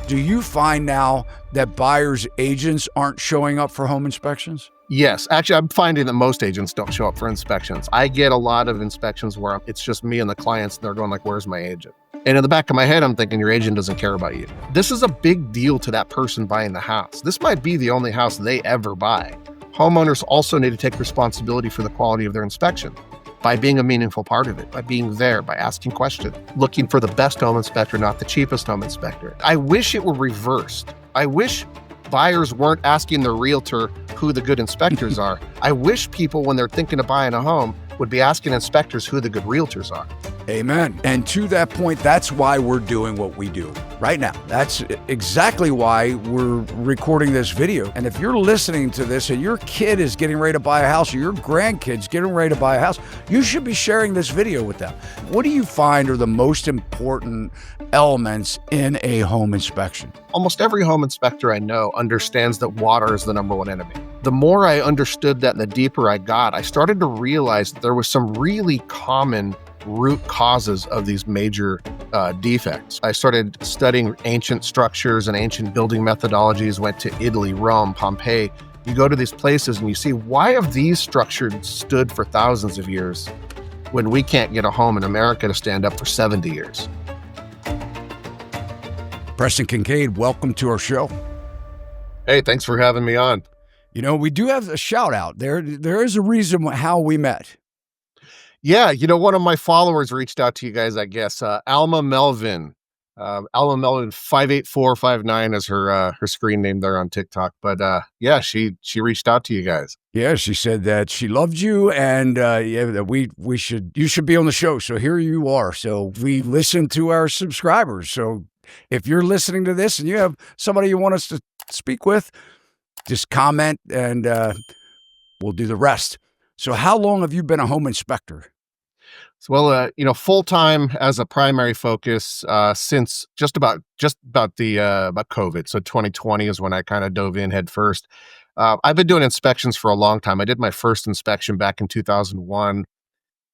Do you find now that buyers' agents aren't showing up for home inspections? Yes, actually, I'm finding that most agents don't show up for inspections. I get a lot of inspections where it's just me and the clients, and they're going like, where's my agent? And in the back of my head, I'm thinking your agent doesn't care about you. This is a big deal to that person buying the house. This might be the only house they ever buy. Homeowners also need to take responsibility for the quality of their inspection by being a meaningful part of it, by being there, by asking questions, looking for the best home inspector, not the cheapest home inspector. I wish it were reversed. I wish buyers weren't asking their realtor who the good inspectors are. I wish people, when they're thinking of buying a home, would be asking inspectors who the good realtors are. Amen. And to that point, that's why we're doing what we do right now. That's exactly why we're recording this video. And if you're listening to this and your kid is getting ready to buy a house or your grandkid's getting ready to buy a house, you should be sharing this video with them. What do you find are the most important elements in a home inspection? Almost every home inspector I know understands that water is the number one enemy. The more I understood that and the deeper I got, I started to realize that there was some really common root causes of these major defects. I started studying ancient structures and ancient building methodologies, went to Italy, Rome, Pompeii. You go to these places and you see, why have these structures stood for thousands of years when we can't get a home in America to stand up for 70 years? Preston Kincaid, welcome to our show. Hey, thanks for having me on. You know, we do have a shout out. There is a reason how we met. Yeah, one of my followers reached out to you guys, I guess. Alma Melvin. Alma Melvin 58459 is her screen name there on TikTok. But yeah, she reached out to you guys. Yeah, she said that she loved you and that you should be on the show. So here you are. So we listen to our subscribers. So if you're listening to this and you have somebody you want us to speak with, just comment and we'll do the rest. So how long have you been a home inspector? Well, full-time as a primary focus since just about COVID. So 2020 is when I kind of dove in head first. I've been doing inspections for a long time. I did my first inspection back in 2001.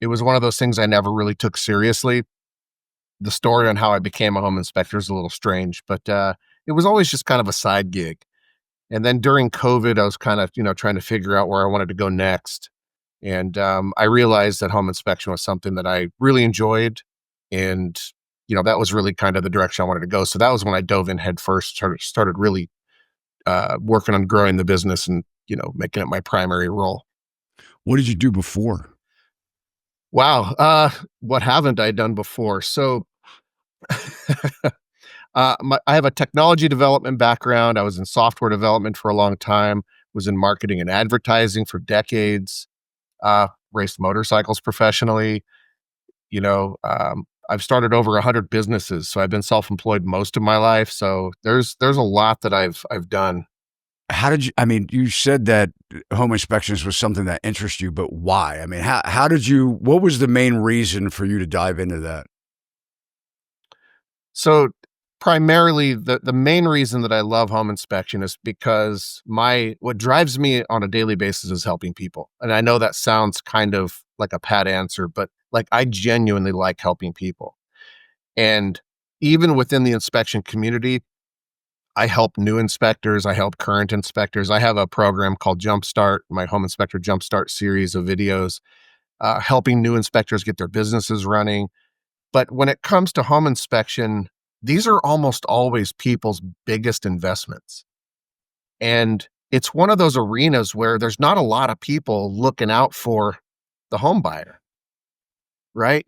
It was one of those things I never really took seriously. The story on how I became a home inspector is a little strange, but it was always just kind of a side gig. And then during COVID, I was kind of, trying to figure out where I wanted to go next. And I realized that home inspection was something that I really enjoyed. And, that was really kind of the direction I wanted to go. So that was when I dove in head first, started really working on growing the business and, making it my primary role. What did you do before? Wow. What haven't I done before? So I have a technology development background. I was in software development for a long time, was in marketing and advertising for decades. Raced motorcycles professionally. I've started over 100 businesses, so I've been self-employed most of my life. So there's a lot that I've done. How did you said that home inspections was something that interests you, but why? I mean, what was the main reason for you to dive into that? So primarily, the main reason that I love home inspection is because what drives me on a daily basis is helping people. And I know that sounds kind of like a pat answer, but I genuinely like helping people. And even within the inspection community, I help new inspectors. I help current inspectors. I have a program called Jumpstart, my Home Inspector Jumpstart series of videos, helping new inspectors get their businesses running. But when it comes to home inspection, these are almost always people's biggest investments. And it's one of those arenas where there's not a lot of people looking out for the home buyer, right?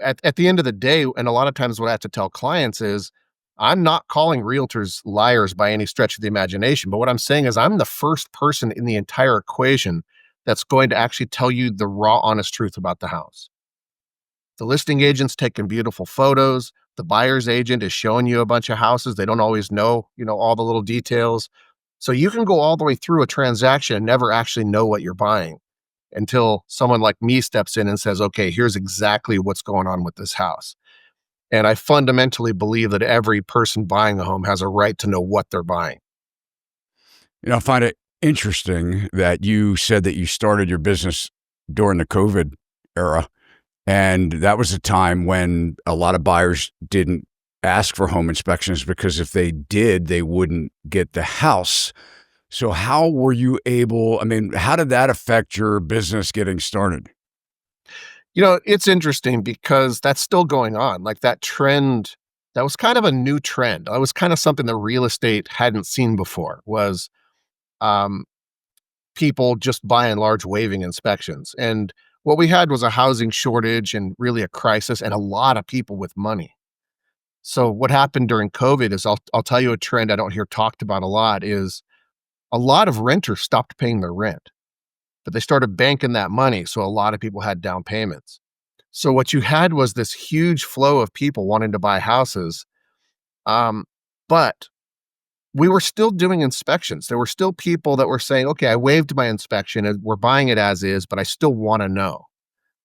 At the end of the day, and a lot of times what I have to tell clients is, I'm not calling realtors liars by any stretch of the imagination. But what I'm saying is I'm the first person in the entire equation that's going to actually tell you the raw, honest truth about the house. The listing agent's taking beautiful photos. The buyer's agent is showing you a bunch of houses. They don't always know, all the little details. So you can go all the way through a transaction and never actually know what you're buying until someone like me steps in and says, okay, here's exactly what's going on with this house. And I fundamentally believe that every person buying a home has a right to know what they're buying. I find it interesting that you said that you started your business during the COVID era. And that was a time when a lot of buyers didn't ask for home inspections because if they did, they wouldn't get the house. So how were you able, I mean, how did that affect your business getting started? It's interesting because that's still going on. Like that trend, that was kind of a new trend. That was kind of something that real estate hadn't seen before was um, people just by and large waiving inspections. And what we had was a housing shortage and really a crisis and a lot of people with money. So what happened during COVID is I'll tell you a trend I don't hear talked about a lot is a lot of renters stopped paying their rent, but they started banking that money. So a lot of people had down payments. So what you had was this huge flow of people wanting to buy houses. Um, but we were still doing inspections. There were still people that were saying, okay, I waived my inspection and we're buying it as is, but I still want to know.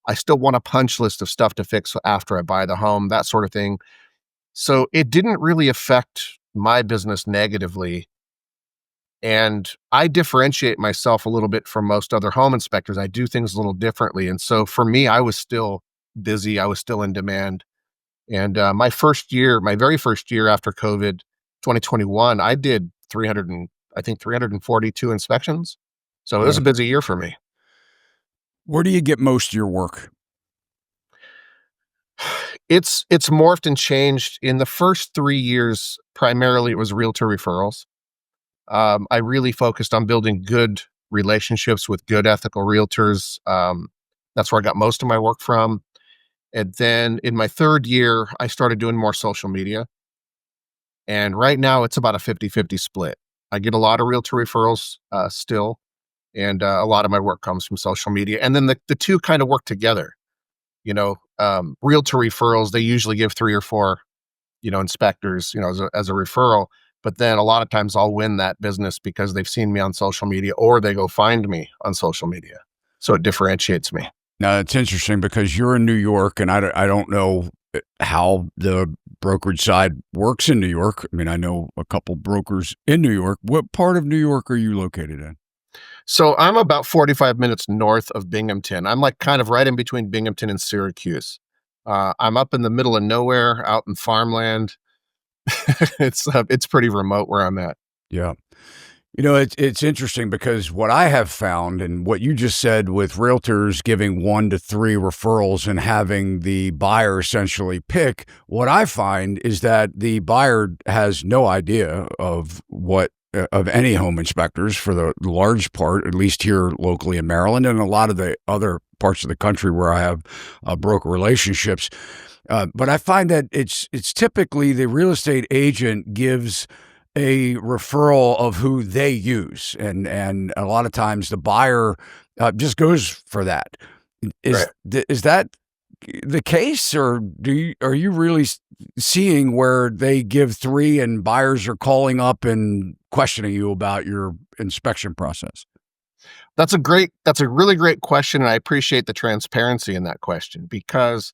I still want a punch list of stuff to fix after I buy the home, that sort of thing. So it didn't really affect my business negatively. And I differentiate myself a little bit from most other home inspectors. I do things a little differently. And so for me, I was still busy. I was still in demand. And my very first year after COVID, 2021, I did 342 inspections. So it was Yeah. a busy year for me. Where do you get most of your work? It's morphed and changed. In the first 3 years, primarily it was realtor referrals. I really focused on building good relationships with good ethical realtors. That's where I got most of my work from. And then in my third year, I started doing more social media. And right now it's about a 50-50 split. I get a lot of realtor referrals still, and a lot of my work comes from social media. And then the two kind of work together. Realtor referrals, they usually give 3 or 4, inspectors, as a referral. But then a lot of times I'll win that business because they've seen me on social media or they go find me on social media. So it differentiates me. Now, it's interesting because you're in New York, and I don't know how the brokerage side works in New York. I mean, I know a couple brokers in New York. What part of New York are you located in? So I'm about 45 minutes north of Binghamton. I'm like kind of right in between Binghamton and Syracuse. I'm up in the middle of nowhere, out in farmland. It's pretty remote where I'm at. Yeah. It's interesting because what I have found and what you just said with realtors giving 1 to 3 referrals and having the buyer essentially pick, what I find is that the buyer has no idea of any home inspectors for the large part, at least here locally in Maryland and a lot of the other parts of the country where I have broker relationships. But I find that it's typically the real estate agent gives a referral of who they use, and a lot of times the buyer just goes for that. Is Right. is that the case, or are you really seeing where they give 3 and buyers are calling up and questioning you about your inspection process? That's a really great question. And I appreciate the transparency in that question because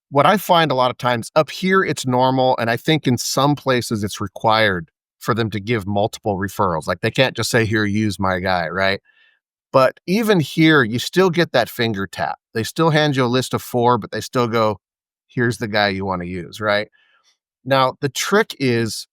what I find a lot of times up here, it's normal. And I think in some places it's required for them to give multiple referrals. Like they can't just say, here, use my guy, right? But even here, you still get that finger tap. They still hand you a list of 4, but they still go, here's the guy you want to use, right? Now, the trick is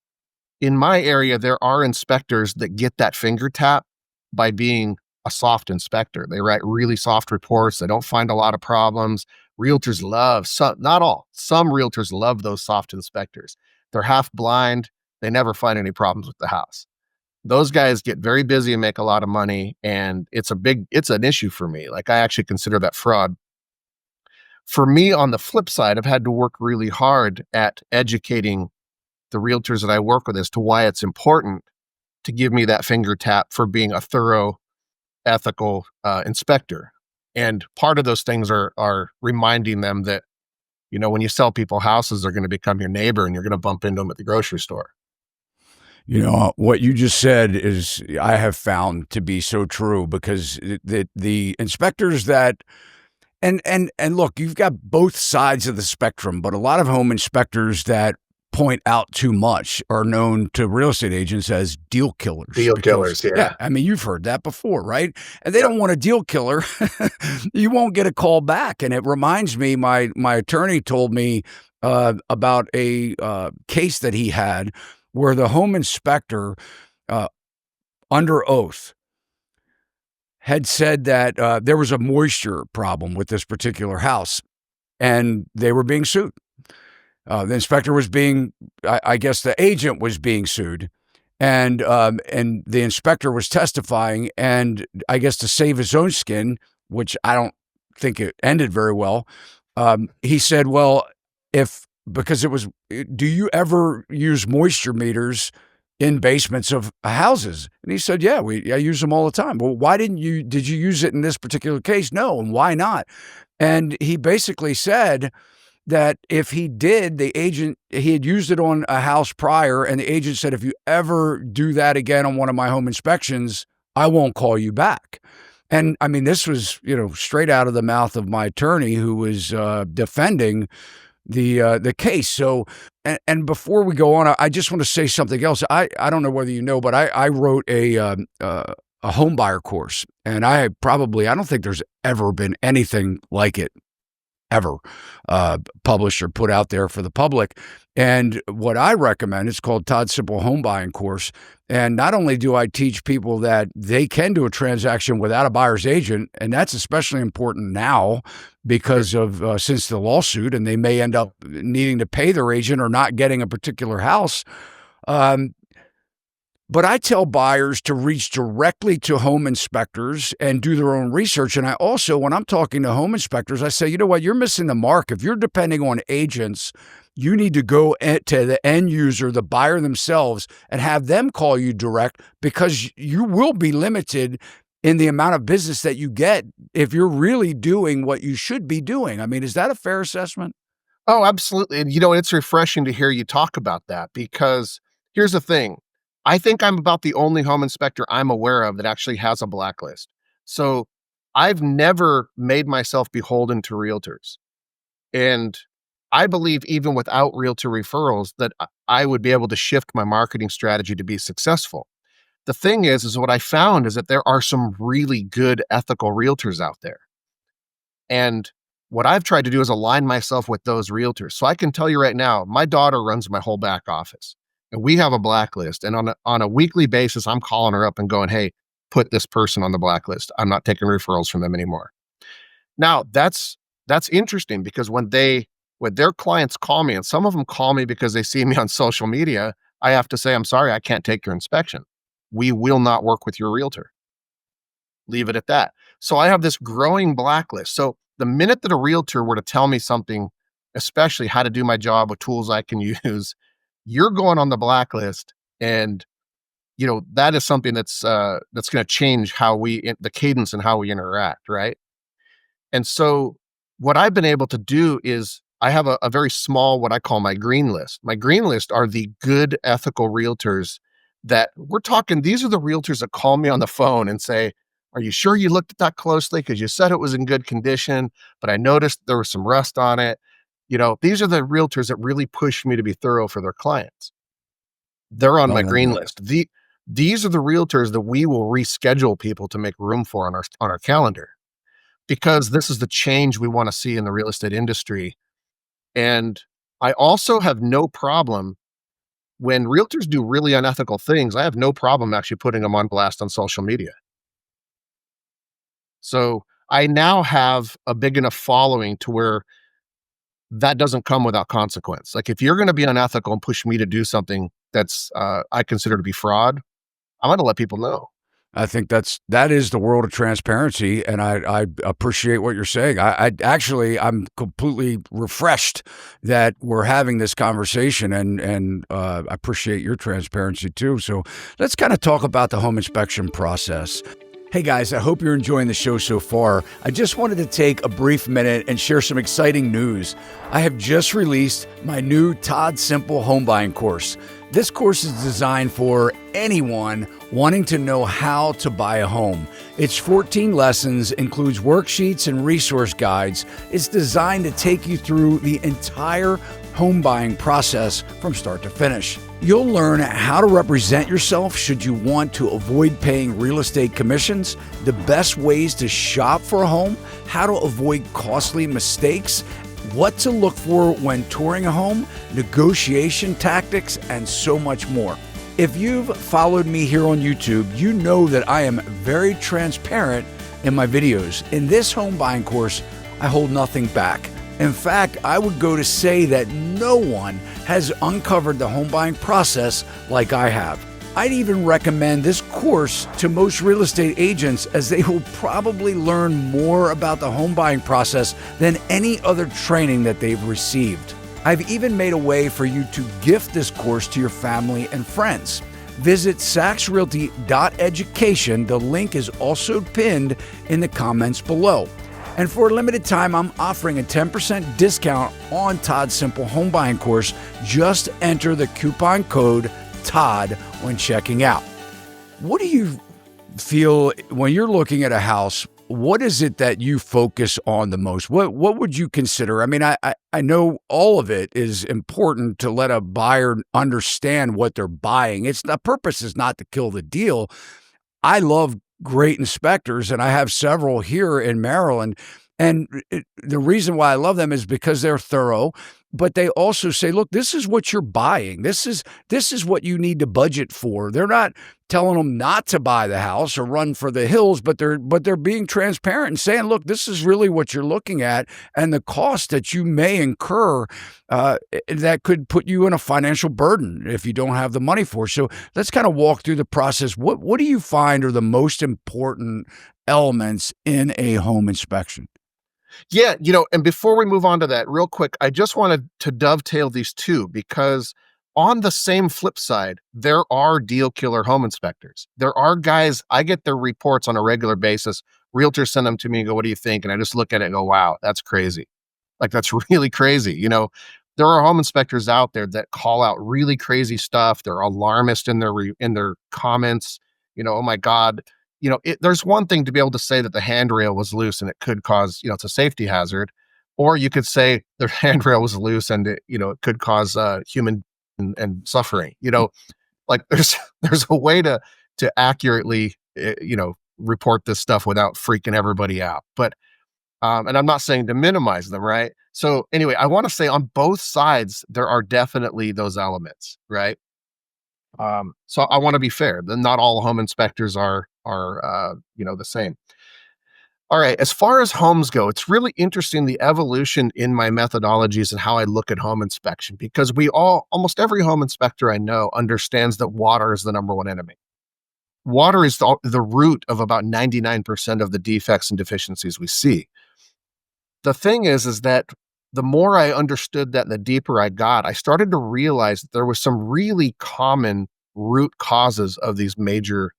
in my area, there are inspectors that get that finger tap by being a soft inspector. They write really soft reports. They don't find a lot of problems. Realtors love some, not all, some realtors love those soft inspectors. They're half blind. They never find any problems with the house. Those guys get very busy and make a lot of money. And it's an issue for me. Like I actually consider that fraud. For me, on the flip side, I've had to work really hard at educating the realtors that I work with as to why it's important to give me that finger tap for being a thorough, ethical inspector. And part of those things are reminding them that, when you sell people houses, they're going to become your neighbor and you're going to bump into them at the grocery store. What you just said is I have found to be so true because the inspectors that and look, you've got both sides of the spectrum, but a lot of home inspectors that point out too much are known to real estate agents as deal killers. Deal killers, yeah. I mean, you've heard that before, right? And they don't want a deal killer. You won't get a call back. And it reminds me, my attorney told me about a case that he had where the home inspector, under oath, had said that there was a moisture problem with this particular house, and they were being sued. The inspector was being, I guess the agent was being sued, and the inspector was testifying, and I guess to save his own skin, which I don't think it ended very well, he said, well, because it was, do you ever use moisture meters in basements of houses? And he said, yeah, I use them all the time. Well, did you use it in this particular case? No. And why not? And he basically said that if he did, he had used it on a house prior, and the agent said, if you ever do that again on one of my home inspections, I won't call you back. And I mean, this was, straight out of the mouth of my attorney who was defending the case. So, and before we go on, I just want to say something else. I don't know whether you know, but I wrote a home buyer course, and I don't think there's ever been anything like it ever published or put out there for the public. And what I recommend, it's called Todd's Simple Home Buying Course. And not only do I teach people that they can do a transaction without a buyer's agent, and that's especially important now because of since the lawsuit, and they may end up needing to pay their agent or not getting a particular house. But I tell buyers to reach directly to home inspectors and do their own research. And I also, when I'm talking to home inspectors, I say, you know what, you're missing the mark. If you're depending on agents, you need to go to the end user, the buyer themselves, and have them call you direct, because you will be limited in the amount of business that you get if you're really doing what you should be doing. I mean, is that a fair assessment? Oh, absolutely. And it's refreshing to hear you talk about that, because here's the thing. I think I'm about the only home inspector I'm aware of that actually has a blacklist. So I've never made myself beholden to realtors. And I believe even without realtor referrals that I would be able to shift my marketing strategy to be successful. The thing is what I found is that there are some really good ethical realtors out there. And what I've tried to do is align myself with those realtors. So I can tell you right now, my daughter runs my whole back office. And we have a blacklist. And on a weekly basis, I'm calling her up and going, hey, put this person on the blacklist. I'm not taking referrals from them anymore. Now, that's interesting, because when their clients call me, and some of them call me because they see me on social media, I have to say, I'm sorry, I can't take your inspection. We will not work with your realtor. Leave it at that. So I have this growing blacklist. So the minute that a realtor were to tell me something, especially how to do my job with tools I can use, you're going on the blacklist. And, that is something that's going to change the cadence and how we interact. Right. And so what I've been able to do is I have a very small, what I call my green list. My green list are the good ethical realtors that we're talking. These are the realtors that call me on the phone and say, are you sure you looked at that closely? Because you said it was in good condition, but I noticed there was some rust on it. These are the realtors that really push me to be thorough for their clients. They're on my green list. These are the realtors that we will reschedule people to make room for on our calendar, because this is the change we want to see in the real estate industry. And I also have no problem when realtors do really unethical things. I have no problem actually putting them on blast on social media. So I now have a big enough following to where that doesn't come without consequence. Like, if you're going to be unethical and push me to do something that's I consider to be fraud, I'm going to let people know. I think that is the world of transparency, and I appreciate what you're saying. I'm completely refreshed that we're having this conversation, and I appreciate your transparency too. So let's kind of talk about the home inspection process. Hey guys, I hope you're enjoying the show so far. I just wanted to take a brief minute and share some exciting news. I have just released my new Todd Simple Home Buying course. This course is designed for anyone wanting to know how to buy a home. It's 14 lessons, includes worksheets and resource guides. It's designed to take you through the entire home buying process from start to finish. You'll learn how to represent yourself should you want to avoid paying real estate commissions, the best ways to shop for a home, how to avoid costly mistakes, what to look for when touring a home, negotiation tactics, and so much more. If you've followed me here on YouTube, you know that I am very transparent in my videos. In this home buying course, I hold nothing back. In fact, I would go to say that no one has uncovered the home buying process like I have. I'd even recommend this course to most real estate agents, as they will probably learn more about the home buying process than any other training that they've received. I've even made a way for you to gift this course to your family and friends. Visit saxrealty.education. The link is also pinned in the comments below. And for a limited time, I'm offering a 10% discount on Todd's Simple Home Buying course. Just enter the coupon code TODD when checking out. What do you feel when you're looking at a house? What is it that you focus on the most? What would you consider? I mean, I know all of it is important to let a buyer understand what they're buying. The purpose is not to kill the deal. I love great inspectors, and I have several here in Maryland. And the reason why I love them is because they're thorough, but they also say, look, this is what you're buying. This is what you need to budget for. They're not telling them not to buy the house or run for the hills, but they're being transparent and saying, look, this is really what you're looking at, and the cost that you may incur that could put you in a financial burden if you don't have the money for it. So let's kind of walk through the process. What do you find are the most important elements in a home inspection? Yeah, and before we move on to that, real quick, I just wanted to dovetail these two, because on the same flip side, there are deal killer home inspectors. There are guys, I get their reports on a regular basis. Realtors send them to me and go, what do you think? And I just look at it and go, wow, that's crazy. Like, that's really crazy. There are home inspectors out there that call out really crazy stuff. They're alarmist in their comments. Oh my God. There's one thing to be able to say that the handrail was loose and it could cause, it's a safety hazard. Or you could say the handrail was loose and it could cause human and suffering. Like there's a way to accurately, report this stuff without freaking everybody out. But, and I'm not saying to minimize them, right? So anyway, I want to say on both sides, there are definitely those elements, right? So I want to be fair. Not all home inspectors are the same. All right. As far as homes go, it's really interesting, the evolution in my methodologies and how I look at home inspection, because almost every home inspector I know understands that water is the number one enemy. Water is the root of about 99% of the defects and deficiencies we see. The thing is that the more I understood that and the deeper I got, I started to realize that there was some really common root causes of these major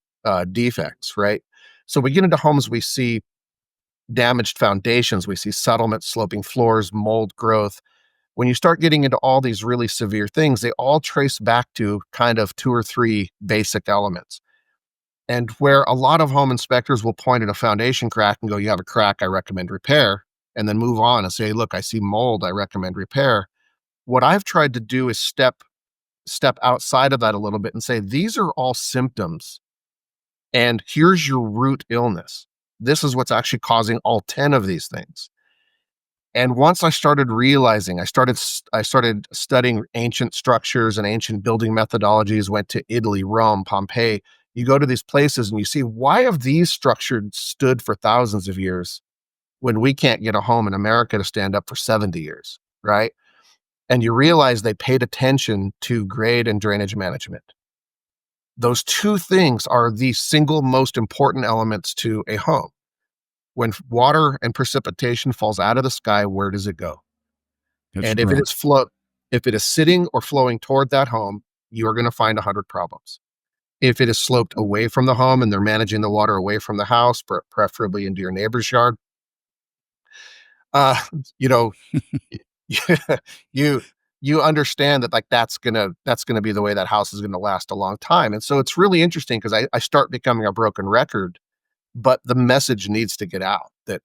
defects, right? So we get into homes, we see damaged foundations, we see settlement, sloping floors, mold growth. When you start getting into all these really severe things, they all trace back to kind of 2 or 3 basic elements. And where a lot of home inspectors will point at a foundation crack and go, you have a crack, I recommend repair, and then move on and say, look, I see mold, I recommend repair. What I've tried to do is step outside of that a little bit and say, these are all symptoms, and here's your root illness. This is what's actually causing all 10 of these things. And once I started realizing, I started studying ancient structures and ancient building methodologies, went to Italy, Rome, Pompeii. You go to these places and you see, why have these structures stood for thousands of years when we can't get a home in America to stand up for 70 years, right? And you realize they paid attention to grade and drainage management. Those 2 things are the single most important elements to a home. When water and precipitation falls out of the sky, where does it go? And if it is sitting or flowing toward that home, you are going to find 100 problems. If it is sloped away from the home and they're managing the water away from the house, preferably into your neighbor's yard, you know, you understand that, like, that's gonna be the way that house is gonna last a long time. And so it's really interesting because I start becoming a broken record, but the message needs to get out that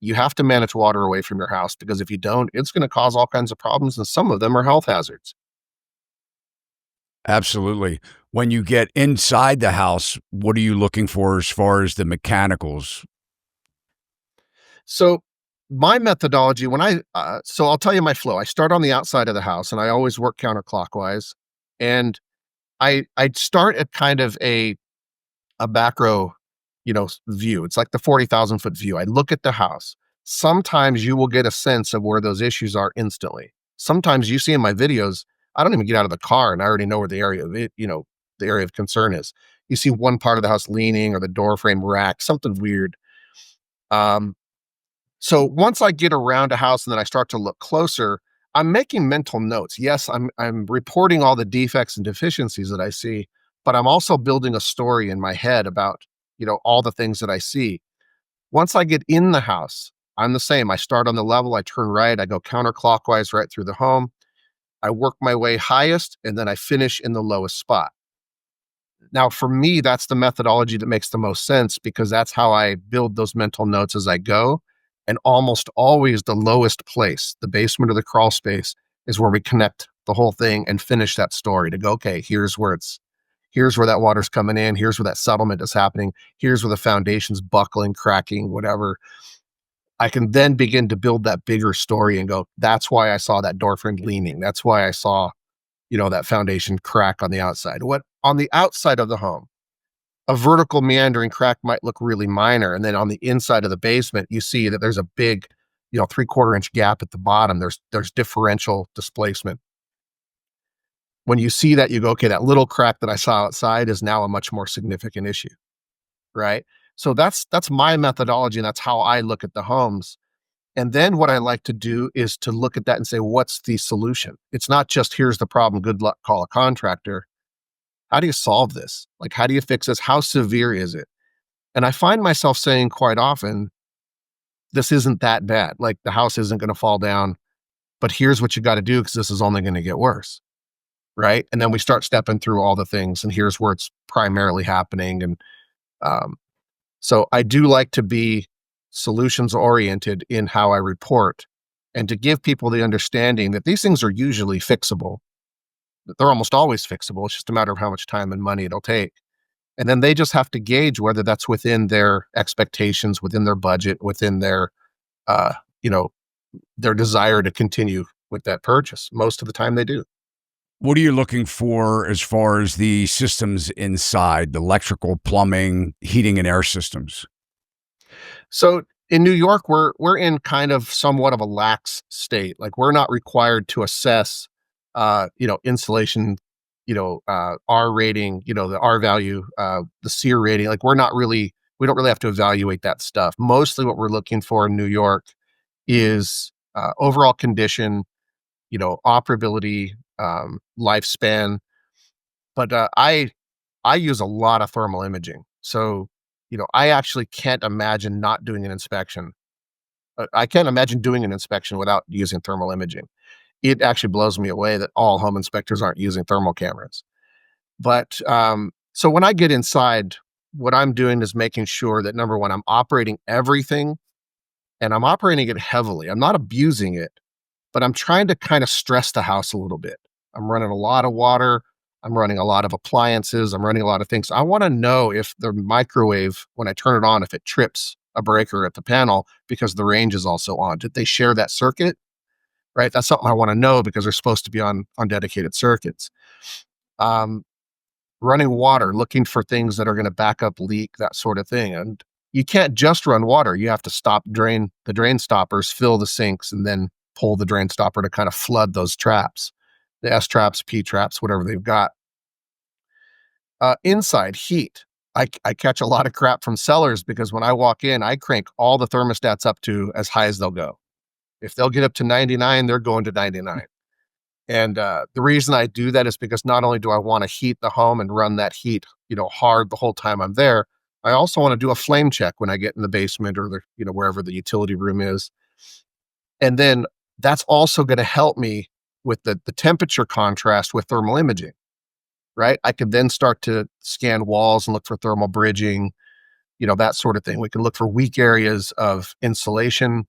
you have to manage water away from your house, because if you don't, it's going to cause all kinds of problems, and some of them are health hazards. Absolutely. When you get inside the house, what are you looking for as far as the mechanicals? So my methodology, so I'll tell you my flow. I start on the outside of the house, and I always work counterclockwise. And I start at kind of a macro, view. It's like the 40,000-foot view. I look at the house. Sometimes you will get a sense of where those issues are instantly. Sometimes you see in my videos, I don't even get out of the car and I already know where the area of it, the area of concern is. You see one part of the house leaning, or the door frame rack, something weird. Um, so once I get around a house and then I start to look closer, I'm making mental notes. Yes, I'm reporting all the defects and deficiencies that I see, but I'm also building a story in my head about, all the things that I see. Once I get in the house, I'm the same. I start on the level, I turn right, I go counterclockwise right through the home. I work my way highest, and then I finish in the lowest spot. Now, for me, that's the methodology that makes the most sense, because that's how I build those mental notes as I go. And almost always the lowest place, the basement or the crawl space, is where we connect the whole thing and finish that story to go, okay, here's where that water's coming in. Here's where that settlement is happening. Here's where the foundation's buckling, cracking, whatever. I can then begin to build that bigger story and go, that's why I saw that door frame leaning. That's why I saw, that foundation crack on the outside. What on the outside of the home, a vertical meandering crack might look really minor. And then on the inside of the basement, you see that there's a big, 3/4 inch gap at the bottom. There's differential displacement. When you see that, you go, okay, that little crack that I saw outside is now a much more significant issue, right? So that's my methodology, and that's how I look at the homes. And then what I like to do is to look at that and say, what's the solution? It's not just, here's the problem, good luck, call a contractor. How do you solve this? Like, how do you fix this? How severe is it? And I find myself saying quite often, this isn't that bad. Like, the house isn't going to fall down, but here's what you got to do, because this is only going to get worse. Right. And then we start stepping through all the things, and here's where it's primarily happening. And um, so I do like to be solutions oriented in how I report, and to give people the understanding that these things are usually fixable, that they're almost always fixable. It's just a matter of how much time and money it'll take. And then they just have to gauge whether that's within their expectations, within their budget, within uh, you know, their desire to continue with that purchase. Most of the time they do. What are you looking for as far as the systems inside, the electrical, plumbing, heating, and air systems? So in New York, we're in kind of somewhat of a lax state. Like, we're not required to assess, insulation, R rating, the R value, the SEER rating. Like, we don't really have to evaluate that stuff. Mostly what we're looking for in New York is overall condition, operability, lifespan. But I use a lot of thermal imaging. So, I actually can't imagine not doing an inspection. I can't imagine doing an inspection without using thermal imaging. It actually blows me away that all home inspectors aren't using thermal cameras. But so when I get inside, what I'm doing is making sure that, number one, I'm operating everything, and I'm operating it heavily. I'm not abusing it, but I'm trying to kind of stress the house a little bit. I'm running a lot of water. I'm running a lot of appliances. I'm running a lot of things. I want to know if the microwave, when I turn it on, if it trips a breaker at the panel because the range is also on. Did they share that circuit? Right? That's something I want to know, because they're supposed to be on dedicated circuits. Um, Running water, looking for things that are going to back up leak, that sort of thing. And you can't just run water. You have to stop the drain stoppers, fill the sinks, and then pull the drain stopper to kind of flood those traps, the S traps, P traps, whatever they've got. Inside heat. I catch a lot of crap from sellers, because when I walk in, I crank all the thermostats up to as high as they'll go. If they'll get up to 99, they're going to 99. And the reason I do that is because not only do I want to heat the home and run that heat, hard the whole time I'm there, I also want to do a flame check when I get in the basement, or wherever the utility room is. And then that's also going to help me with the temperature contrast with thermal imaging, right? I could then start to scan walls and look for thermal bridging. that sort of thing. We can look for weak areas of insulation.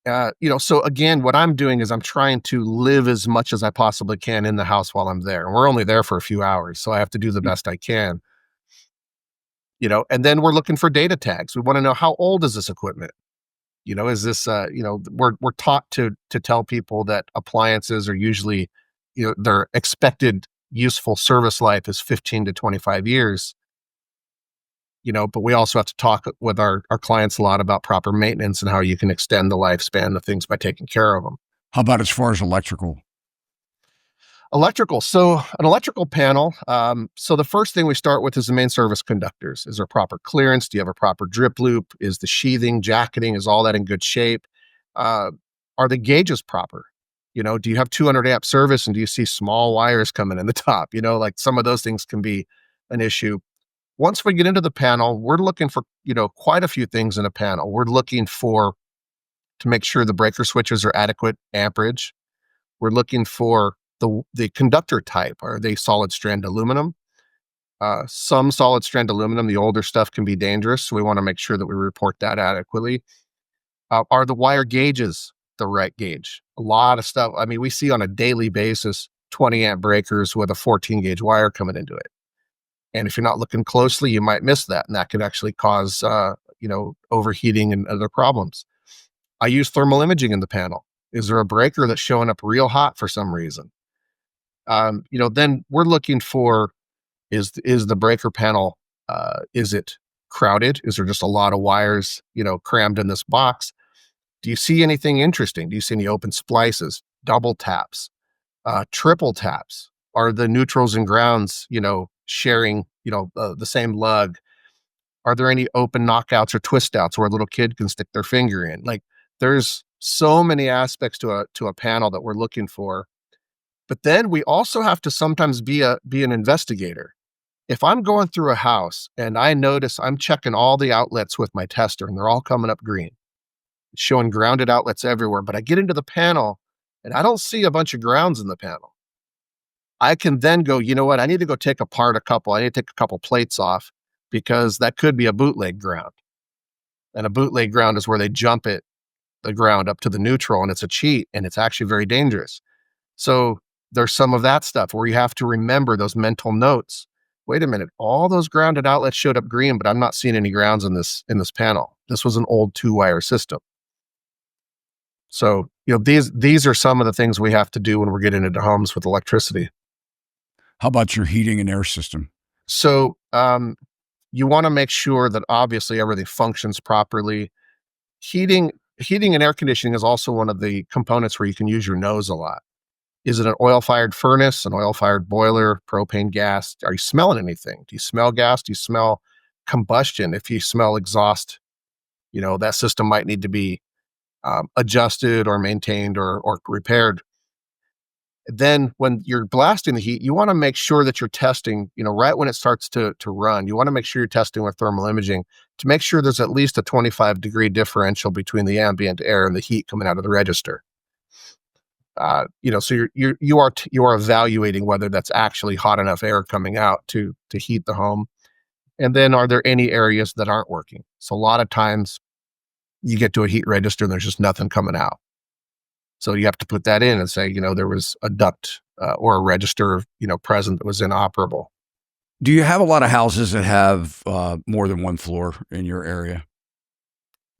So again, what I'm doing is I'm trying to live as much as I possibly can in the house while I'm there. And we're only there for a few hours, so I have to do the best I can. And then we're looking for data tags. We want to know, how old is this equipment? Is this we're taught to tell people that appliances are usually, their expected useful service life is 15 to 25 years. But we also have to talk with our clients a lot about proper maintenance and how you can extend the lifespan of things by taking care of them. How about as far as electrical? Electrical. So an electrical panel. So the first thing we start with is the main service conductors. Is there proper clearance? Do you have a proper drip loop? Is the sheathing, jacketing, is all that in good shape? Are the gauges proper? Do you have 200 amp service, and do you see small wires coming in the top? Like some of those things can be an issue. Once we get into the panel, we're looking for, quite a few things in a panel. We're looking to make sure the breaker switches are adequate amperage. We're looking for the conductor type. Are they solid strand aluminum? Some solid strand aluminum, the older stuff, can be dangerous, so we want to make sure that we report that adequately. Are the wire gauges the right gauge? A lot of stuff. I mean, we see on a daily basis 20 amp breakers with a 14 gauge wire coming into it. And if you're not looking closely, you might miss that, and that could actually cause overheating and other problems. I use thermal imaging in the panel. Is there a breaker that's showing up real hot for some reason? Then we're looking for, is the breaker panel, is it crowded? Is there just a lot of wires, crammed in this box? Do you see anything interesting? Do you see any open splices, double taps, triple taps? Are the neutrals and grounds, sharing, the same lug? Are there any open knockouts or twist outs where a little kid can stick their finger in? Like, there's so many aspects to a panel that we're looking for. But then we also have to sometimes be an investigator. If I'm going through a house and I notice I'm checking all the outlets with my tester and they're all coming up green, it's showing grounded outlets everywhere, but I get into the panel and I don't see a bunch of grounds in the panel, I can then go, you know what? I need to go take apart I need to take a couple plates off, because that could be a bootleg ground. And a bootleg ground is where they jump the ground up to the neutral, and it's a cheat, and it's actually very dangerous. So there's some of that stuff where you have to remember those mental notes. Wait a minute, all those grounded outlets showed up green, but I'm not seeing any grounds in this panel. This was an old 2-wire system. So, these are some of the things we have to do when we're getting into homes with electricity. How about your heating and air system? So, you want to make sure that obviously everything functions properly. Heating and air conditioning is also one of the components where you can use your nose a lot. Is it an oil-fired furnace, an oil-fired boiler, propane gas? Are you smelling anything? Do you smell gas? Do you smell combustion? If you smell exhaust, that system might need to be adjusted or maintained or repaired. Then when you're blasting the heat, you want to make sure that you're testing, right when it starts to run, you want to make sure you're testing with thermal imaging to make sure there's at least a 25-degree differential between the ambient air and the heat coming out of the register. So you are evaluating whether that's actually hot enough air coming out to heat the home. And then, are there any areas that aren't working? So a lot of times you get to a heat register and there's just nothing coming out. So you have to put that in and say, there was a duct or a register, present that was inoperable. Do you have a lot of houses that have more than one floor in your area?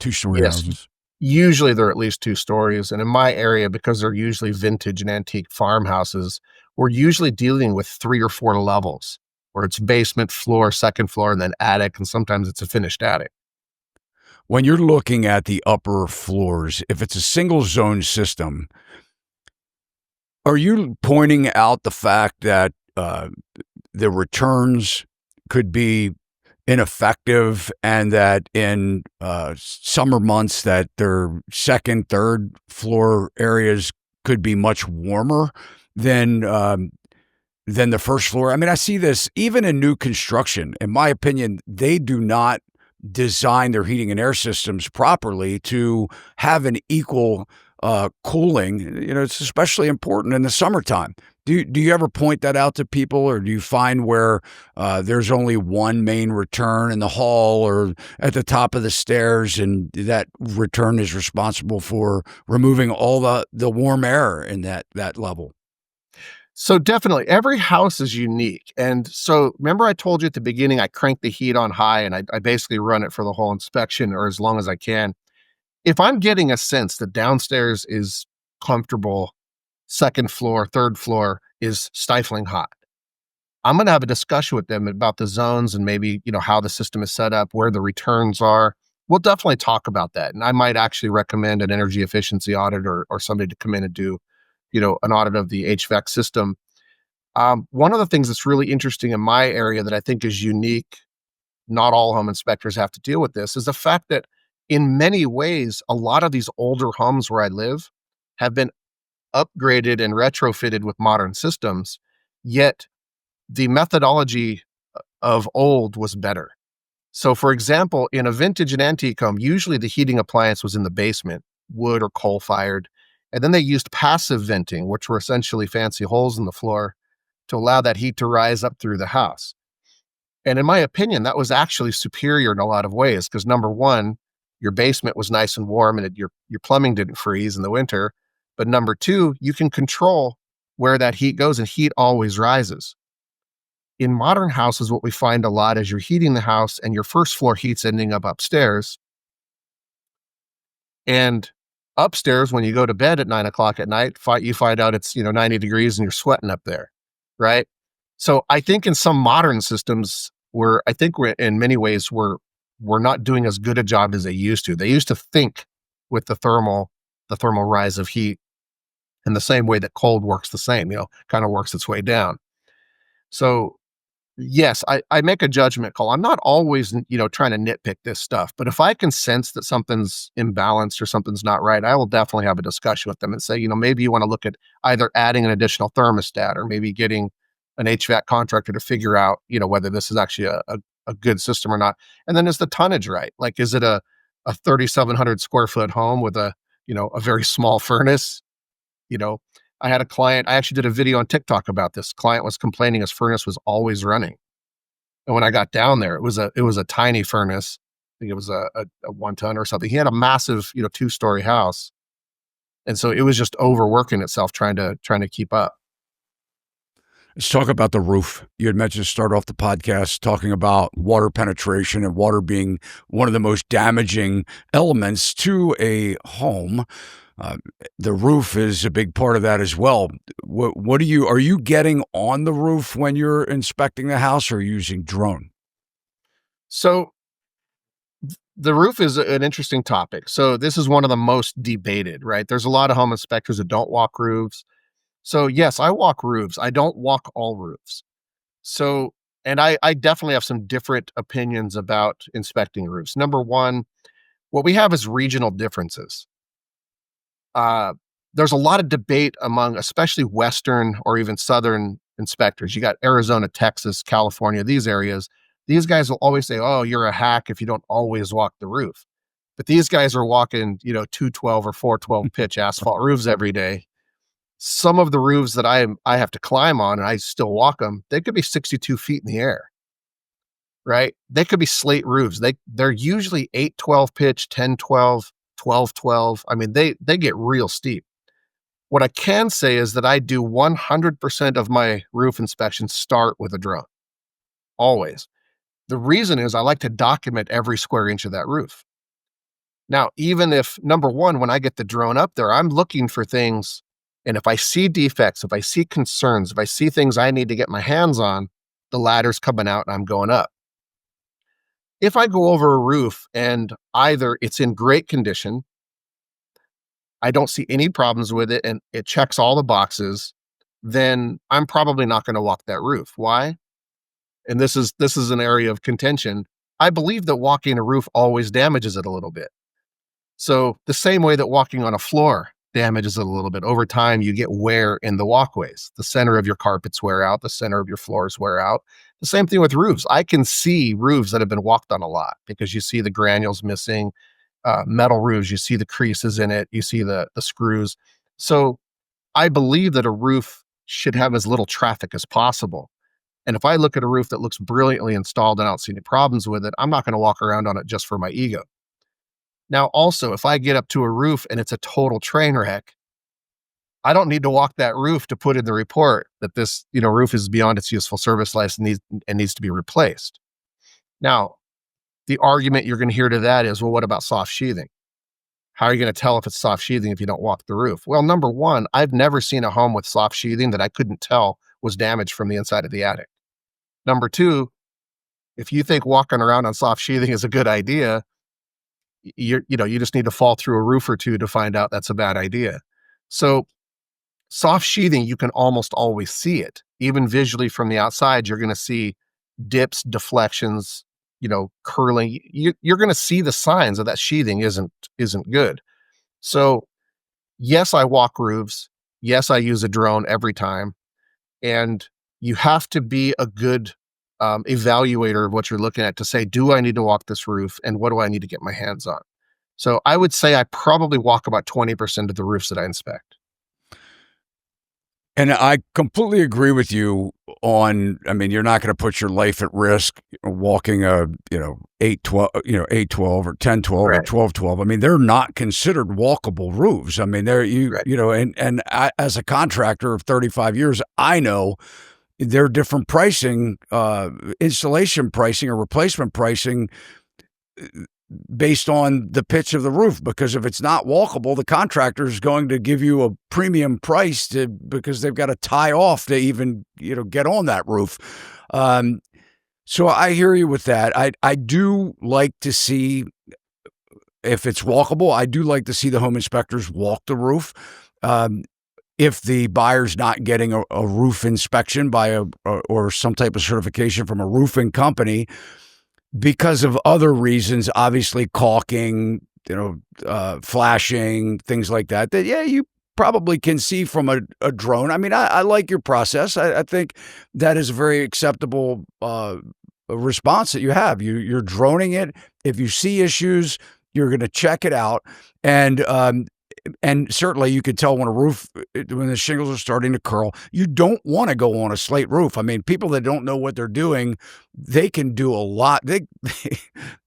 2-story Yes. houses? Usually they're at least 2 stories. And in my area, because they're usually vintage and antique farmhouses, we're usually dealing with 3 or 4 levels, where it's basement, floor, second floor, and then attic. And sometimes it's a finished attic. When you're looking at the upper floors, if it's a single zone system, are you pointing out the fact that the returns could be ineffective, and that in summer months that their second, third floor areas could be much warmer than the first floor? I mean, I see this even in new construction. In my opinion, they do not design their heating and air systems properly to have an equal cooling. It's especially important in the summertime. Do you ever point that out to people, or do you find where there's only one main return in the hall or at the top of the stairs, and that return is responsible for removing all the warm air in that level? So definitely every house is unique. And so remember I told you at the beginning, I crank the heat on high and I basically run it for the whole inspection or as long as I can. If I'm getting a sense that downstairs is comfortable, second floor, third floor is stifling hot, I'm going to have a discussion with them about the zones and maybe, how the system is set up, where the returns are. We'll definitely talk about that. And I might actually recommend an energy efficiency audit or somebody to come in and do, an audit of the HVAC system. One of the things that's really interesting in my area that I think is unique, not all home inspectors have to deal with this, is the fact that in many ways, a lot of these older homes where I live have been upgraded and retrofitted with modern systems, yet the methodology of old was better. So, for example, in a vintage and antique home, usually the heating appliance was in the basement, wood or coal fired. And then they used passive venting, which were essentially fancy holes in the floor to allow that heat to rise up through the house. And in my opinion, that was actually superior in a lot of ways because number one, your basement was nice and warm and your plumbing didn't freeze in the winter. But number two, you can control where that heat goes and heat always rises. In modern houses, what we find a lot is you're heating the house and your first floor heat's ending up upstairs. And upstairs, when you go to bed at 9 o'clock at night, you find out it's 90 degrees and you're sweating up there, right? So I think in some modern systems, we're in many ways we're not doing as good a job as they used to. They used to think with the thermal rise of heat in the same way that cold works the same, kind of works its way down. So yes, I make a judgment call. I'm not always, trying to nitpick this stuff, but if I can sense that something's imbalanced or something's not right, I will definitely have a discussion with them and say, maybe you want to look at either adding an additional thermostat or maybe getting an HVAC contractor to figure out, whether this is actually a good system or not. And then is the tonnage right? Like, is it a 3,700 square foot home with a very small furnace? You know, I had a client, I actually did a video on TikTok about this. Client was complaining his furnace was always running. And when I got down there, it was a tiny furnace. I think it was a 1 ton or something. He had a massive, 2-story house. And so it was just overworking itself trying to keep up. Let's talk about the roof. You had mentioned to start off the podcast talking about water penetration and water being one of the most damaging elements to a home. Uh, the roof is a big part of that as well. What are you getting on the roof when you're inspecting the house, or using drone? So the roof is an interesting topic. So this is one of the most debated, right? There's a lot of home inspectors that don't walk roofs. So yes, I walk roofs. I don't walk all roofs. So, and I definitely have some different opinions about inspecting roofs. Number one, what we have is regional differences. Uh, there's a lot of debate among especially Western or even Southern inspectors. You got Arizona, Texas, California, these areas. These guys will always say, oh, you're a hack if you don't always walk the roof. But these guys are walking, 212 or 412 pitch asphalt roofs every day. Some of the roofs that I have to climb on and I still walk them, they could be 62 feet in the air, right? They could be slate roofs. They're usually 812 pitch, 1012, 1212. I mean, they get real steep. What I can say is that I do 100% of my roof inspections start with a drone, always. The reason is I like to document every square inch of that roof. Now, even if, number one, when I get the drone up there, I'm looking for things. And if I see defects, if I see concerns, if I see things I need to get my hands on, the ladder's coming out and I'm going up. If I go over a roof and either it's in great condition, I don't see any problems with it, and it checks all the boxes, then I'm probably not going to walk that roof. Why? And this is an area of contention. I believe that walking a roof always damages it a little bit. So the same way that walking on a floor damages it a little bit, over time you get wear in the walkways. The center of your carpets wear out, the center of your floors wear out. The same thing with roofs. I can see roofs that have been walked on a lot because you see the granules missing. Metal roofs, you see the creases in it, you see the screws. So I believe that a roof should have as little traffic as possible. And if I look at a roof that looks brilliantly installed and I don't see any problems with it, I'm not going to walk around on it just for my ego. Now, also, if I get up to a roof and it's a total train wreck, I don't need to walk that roof to put in the report that this, roof is beyond its useful service life and needs to be replaced. Now, the argument you're going to hear to that is, well, what about soft sheathing? How are you going to tell if it's soft sheathing if you don't walk the roof? Well, number one, I've never seen a home with soft sheathing that I couldn't tell was damaged from the inside of the attic. Number two, if you think walking around on soft sheathing is a good idea, you just need to fall through a roof or two to find out that's a bad idea. So soft sheathing, you can almost always see it. Even visually from the outside, you're going to see dips, deflections, curling. You're going to see the signs of that sheathing isn't good. So yes, I walk roofs. Yes, I use a drone every time. And you have to be a good evaluator of what you're looking at to say, do I need to walk this roof and what do I need to get my hands on? So I would say I probably walk about 20% of the roofs that I inspect. And I completely agree with you on, I mean, you're not going to put your life at risk walking a, 812 or 1012 or Right. 1212. I mean, they're not considered walkable roofs. I mean, they're, Right. and I, as a contractor of 35 years, I know they're different pricing, installation pricing or replacement pricing based on the pitch of the roof, because if it's not walkable, the contractor is going to give you a premium price because they've got to tie off to even get on that roof. So I hear you with that. I do like to see if it's walkable. I do like to see the home inspectors walk the roof. If the buyer's not getting a roof inspection by or some type of certification from a roofing company, because of other reasons, obviously caulking, flashing, things like that, yeah, you probably can see from a drone. I mean, I like your process. I think that is a very acceptable response that you have. You're droning it. If you see issues, you're going to check it out. And certainly you could tell when when the shingles are starting to curl. You don't want to go on a slate roof. I mean, people that don't know what they're doing, they can do a lot. They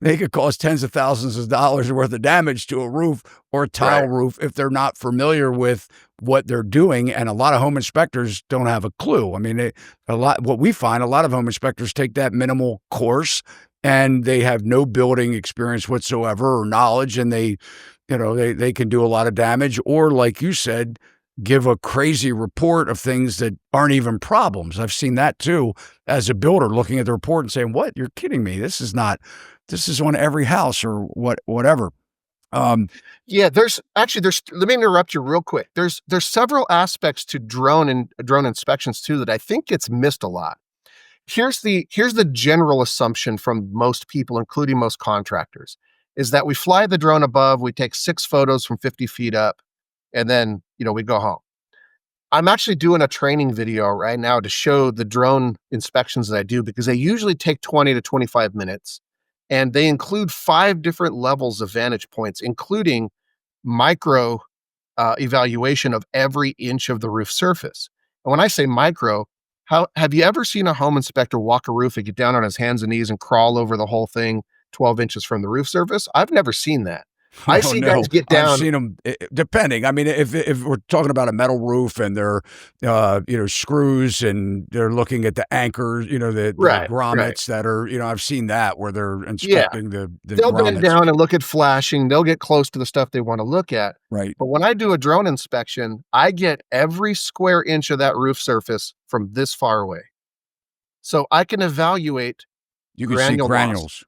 could cause tens of thousands of dollars worth of damage to a roof or a tile roof if they're not familiar with what they're doing. And a lot of home inspectors don't have a clue. I mean, what we find, a lot of home inspectors take that minimal course and they have no building experience whatsoever or knowledge, and they can do a lot of damage, or like you said, give a crazy report of things that aren't even problems. I've seen that too as a builder, looking at the report and saying, what, you're kidding me. This is on every house or whatever. Yeah, let me interrupt you real quick. There's several aspects to drone inspections too that I think gets missed a lot. Here's the general assumption from most people, including most contractors, is that we fly the drone above, we take 6 photos from 50 feet up, and then, we go home. I'm actually doing a training video right now to show the drone inspections that I do, because they usually take 20 to 25 minutes, and they include 5 different levels of vantage points, including micro evaluation of every inch of the roof surface. And when I say micro, have you ever seen a home inspector walk a roof and get down on his hands and knees and crawl over the whole thing 12 inches from the roof surface? I've never seen that. I see guys get down. I've seen them depending. I mean, if we're talking about a metal roof and they're, screws and they're looking at the anchors, the grommets that are, I've seen that where they're inspecting the They'll grommets. bend down and look at flashing. They'll get close to the stuff they want to look at. Right. But when I do a drone inspection, I get every square inch of that roof surface from this far away. So I can evaluate. You can see granules.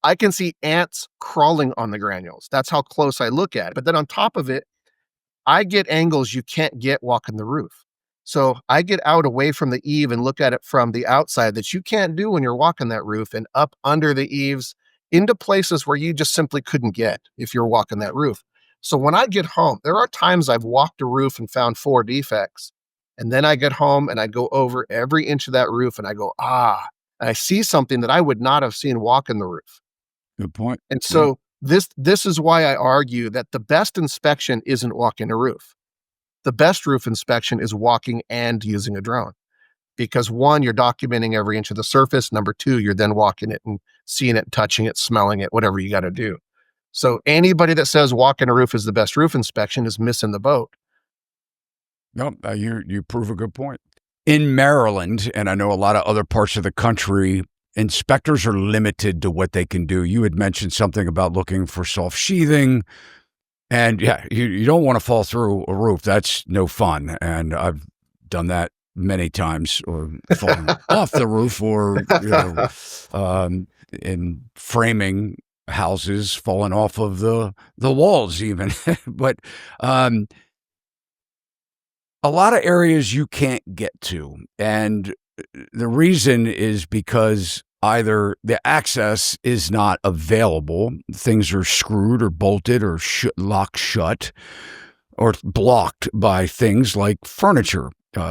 I can see ants crawling on the granules. That's how close I look at it. But then on top of it, I get angles you can't get walking the roof. So I get out away from the eave and look at it from the outside that you can't do when you're walking that roof, and up under the eaves into places where you just simply couldn't get if you're walking that roof. So when I get home, there are times I've walked a roof and found 4 defects. And then I get home and I go over every inch of that roof and I go, and I see something that I would not have seen walking the roof. Good point. And so this is why I argue that the best inspection isn't walking a roof. The best roof inspection is walking and using a drone because one, you're documenting every inch of the surface. Number two, you're then walking it and seeing it, touching it, smelling it, whatever you got to do. So anybody that says walking a roof is the best roof inspection is missing the boat. No, you prove a good point. In Maryland, and I know a lot of other parts of the country, inspectors are limited to what they can do. You had mentioned something about looking for soft sheathing. And yeah, you don't want to fall through a roof. That's no fun. And I've done that many times, or falling off the roof, or in framing houses, falling off of the walls even. But a lot of areas you can't get to, and the reason is because either the access is not available, things are screwed or bolted or locked shut, or blocked by things like furniture.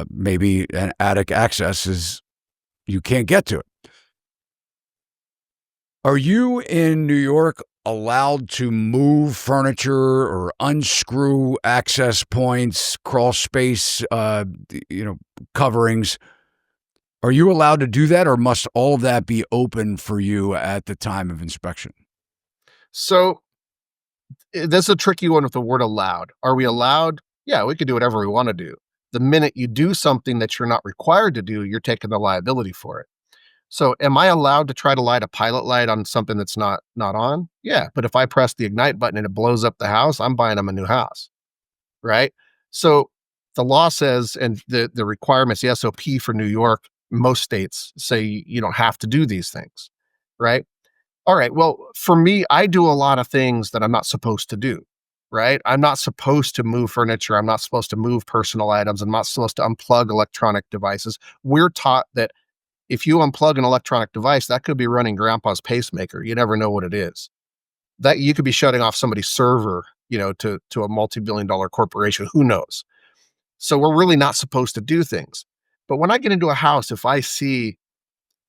Maybe an attic access is, you can't get to it. Are you in New York allowed to move furniture or unscrew access points, crawl space, coverings? Are you allowed to do that, or must all of that be open for you at the time of inspection? So that's a tricky one with the word allowed. Are we allowed? Yeah, we can do whatever we want to do. The minute you do something that you're not required to do, you're taking the liability for it. So am I allowed to try to light a pilot light on something that's not on? Yeah, but if I press the ignite button and it blows up the house, I'm buying them a new house, right? So the law says, and the requirements, the SOP for New York, most states say you don't have to do these things, right? All right, well, for me, I do a lot of things that I'm not supposed to do, right? I'm not supposed to move furniture. I'm not supposed to move personal items. I'm not supposed to unplug electronic devices. We're taught that if you unplug an electronic device, that could be running grandpa's pacemaker. You never know what it is. That you could be shutting off somebody's server, to a multi-billion-dollar corporation. Who knows? So we're really not supposed to do things. But when I get into a house, if I see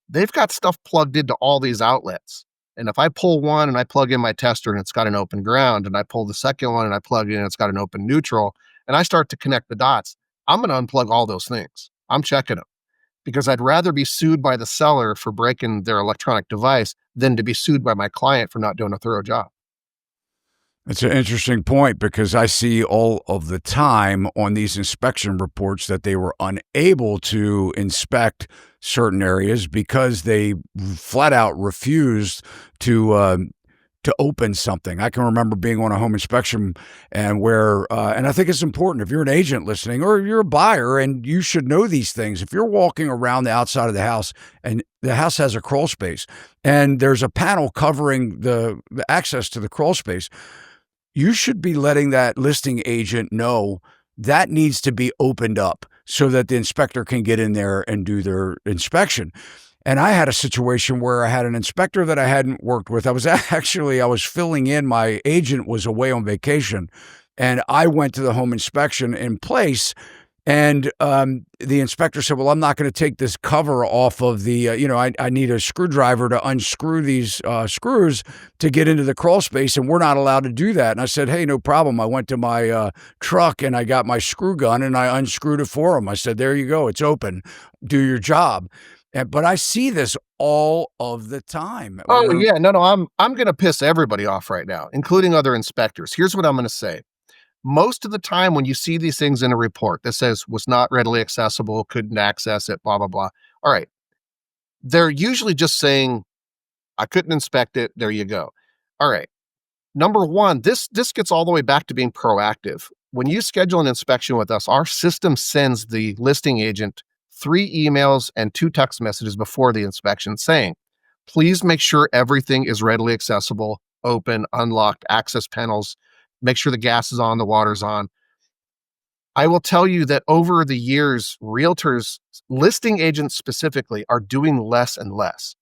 they've got stuff plugged into all these outlets, and if I pull one and I plug in my tester and it's got an open ground, and I pull the second one and I plug in and it's got an open neutral, and I start to connect the dots, I'm going to unplug all those things. I'm checking them because I'd rather be sued by the seller for breaking their electronic device than to be sued by my client for not doing a thorough job. That's an interesting point, because I see all of the time on these inspection reports that they were unable to inspect certain areas because they flat out refused to open something. I can remember being on a home inspection, and and I think it's important, if you're an agent listening or you're a buyer, and you should know these things. If you're walking around the outside of the house and the house has a crawl space and there's a panel covering the access to the crawl space, you should be letting that listing agent know that needs to be opened up so that the inspector can get in there and do their inspection. And I had a situation where I had an inspector that I hadn't worked with. I was filling in. My agent was away on vacation, and I went to the home inspection in place. And the inspector said, well, I'm not going to take this cover off of the, I need a screwdriver to unscrew these screws to get into the crawl space, and we're not allowed to do that. And I said, hey, no problem. I went to my truck and I got my screw gun and I unscrewed it for him. I said, there you go. It's open. Do your job. But I see this all of the time. Oh yeah, no, I'm going to piss everybody off right now, including other inspectors. Here's what I'm going to say. Most of the time when you see these things in a report that says was not readily accessible, couldn't access it, blah, blah, blah. All right. They're usually just saying, I couldn't inspect it. There you go. All right. Number one, this gets all the way back to being proactive. When you schedule an inspection with us, our system sends the listing agent 3 emails and 2 text messages before the inspection saying, please make sure everything is readily accessible, open, unlocked, access panels, make sure the gas is on, the water's on. I will tell you that over the years, realtors, listing agents specifically, are doing less and less.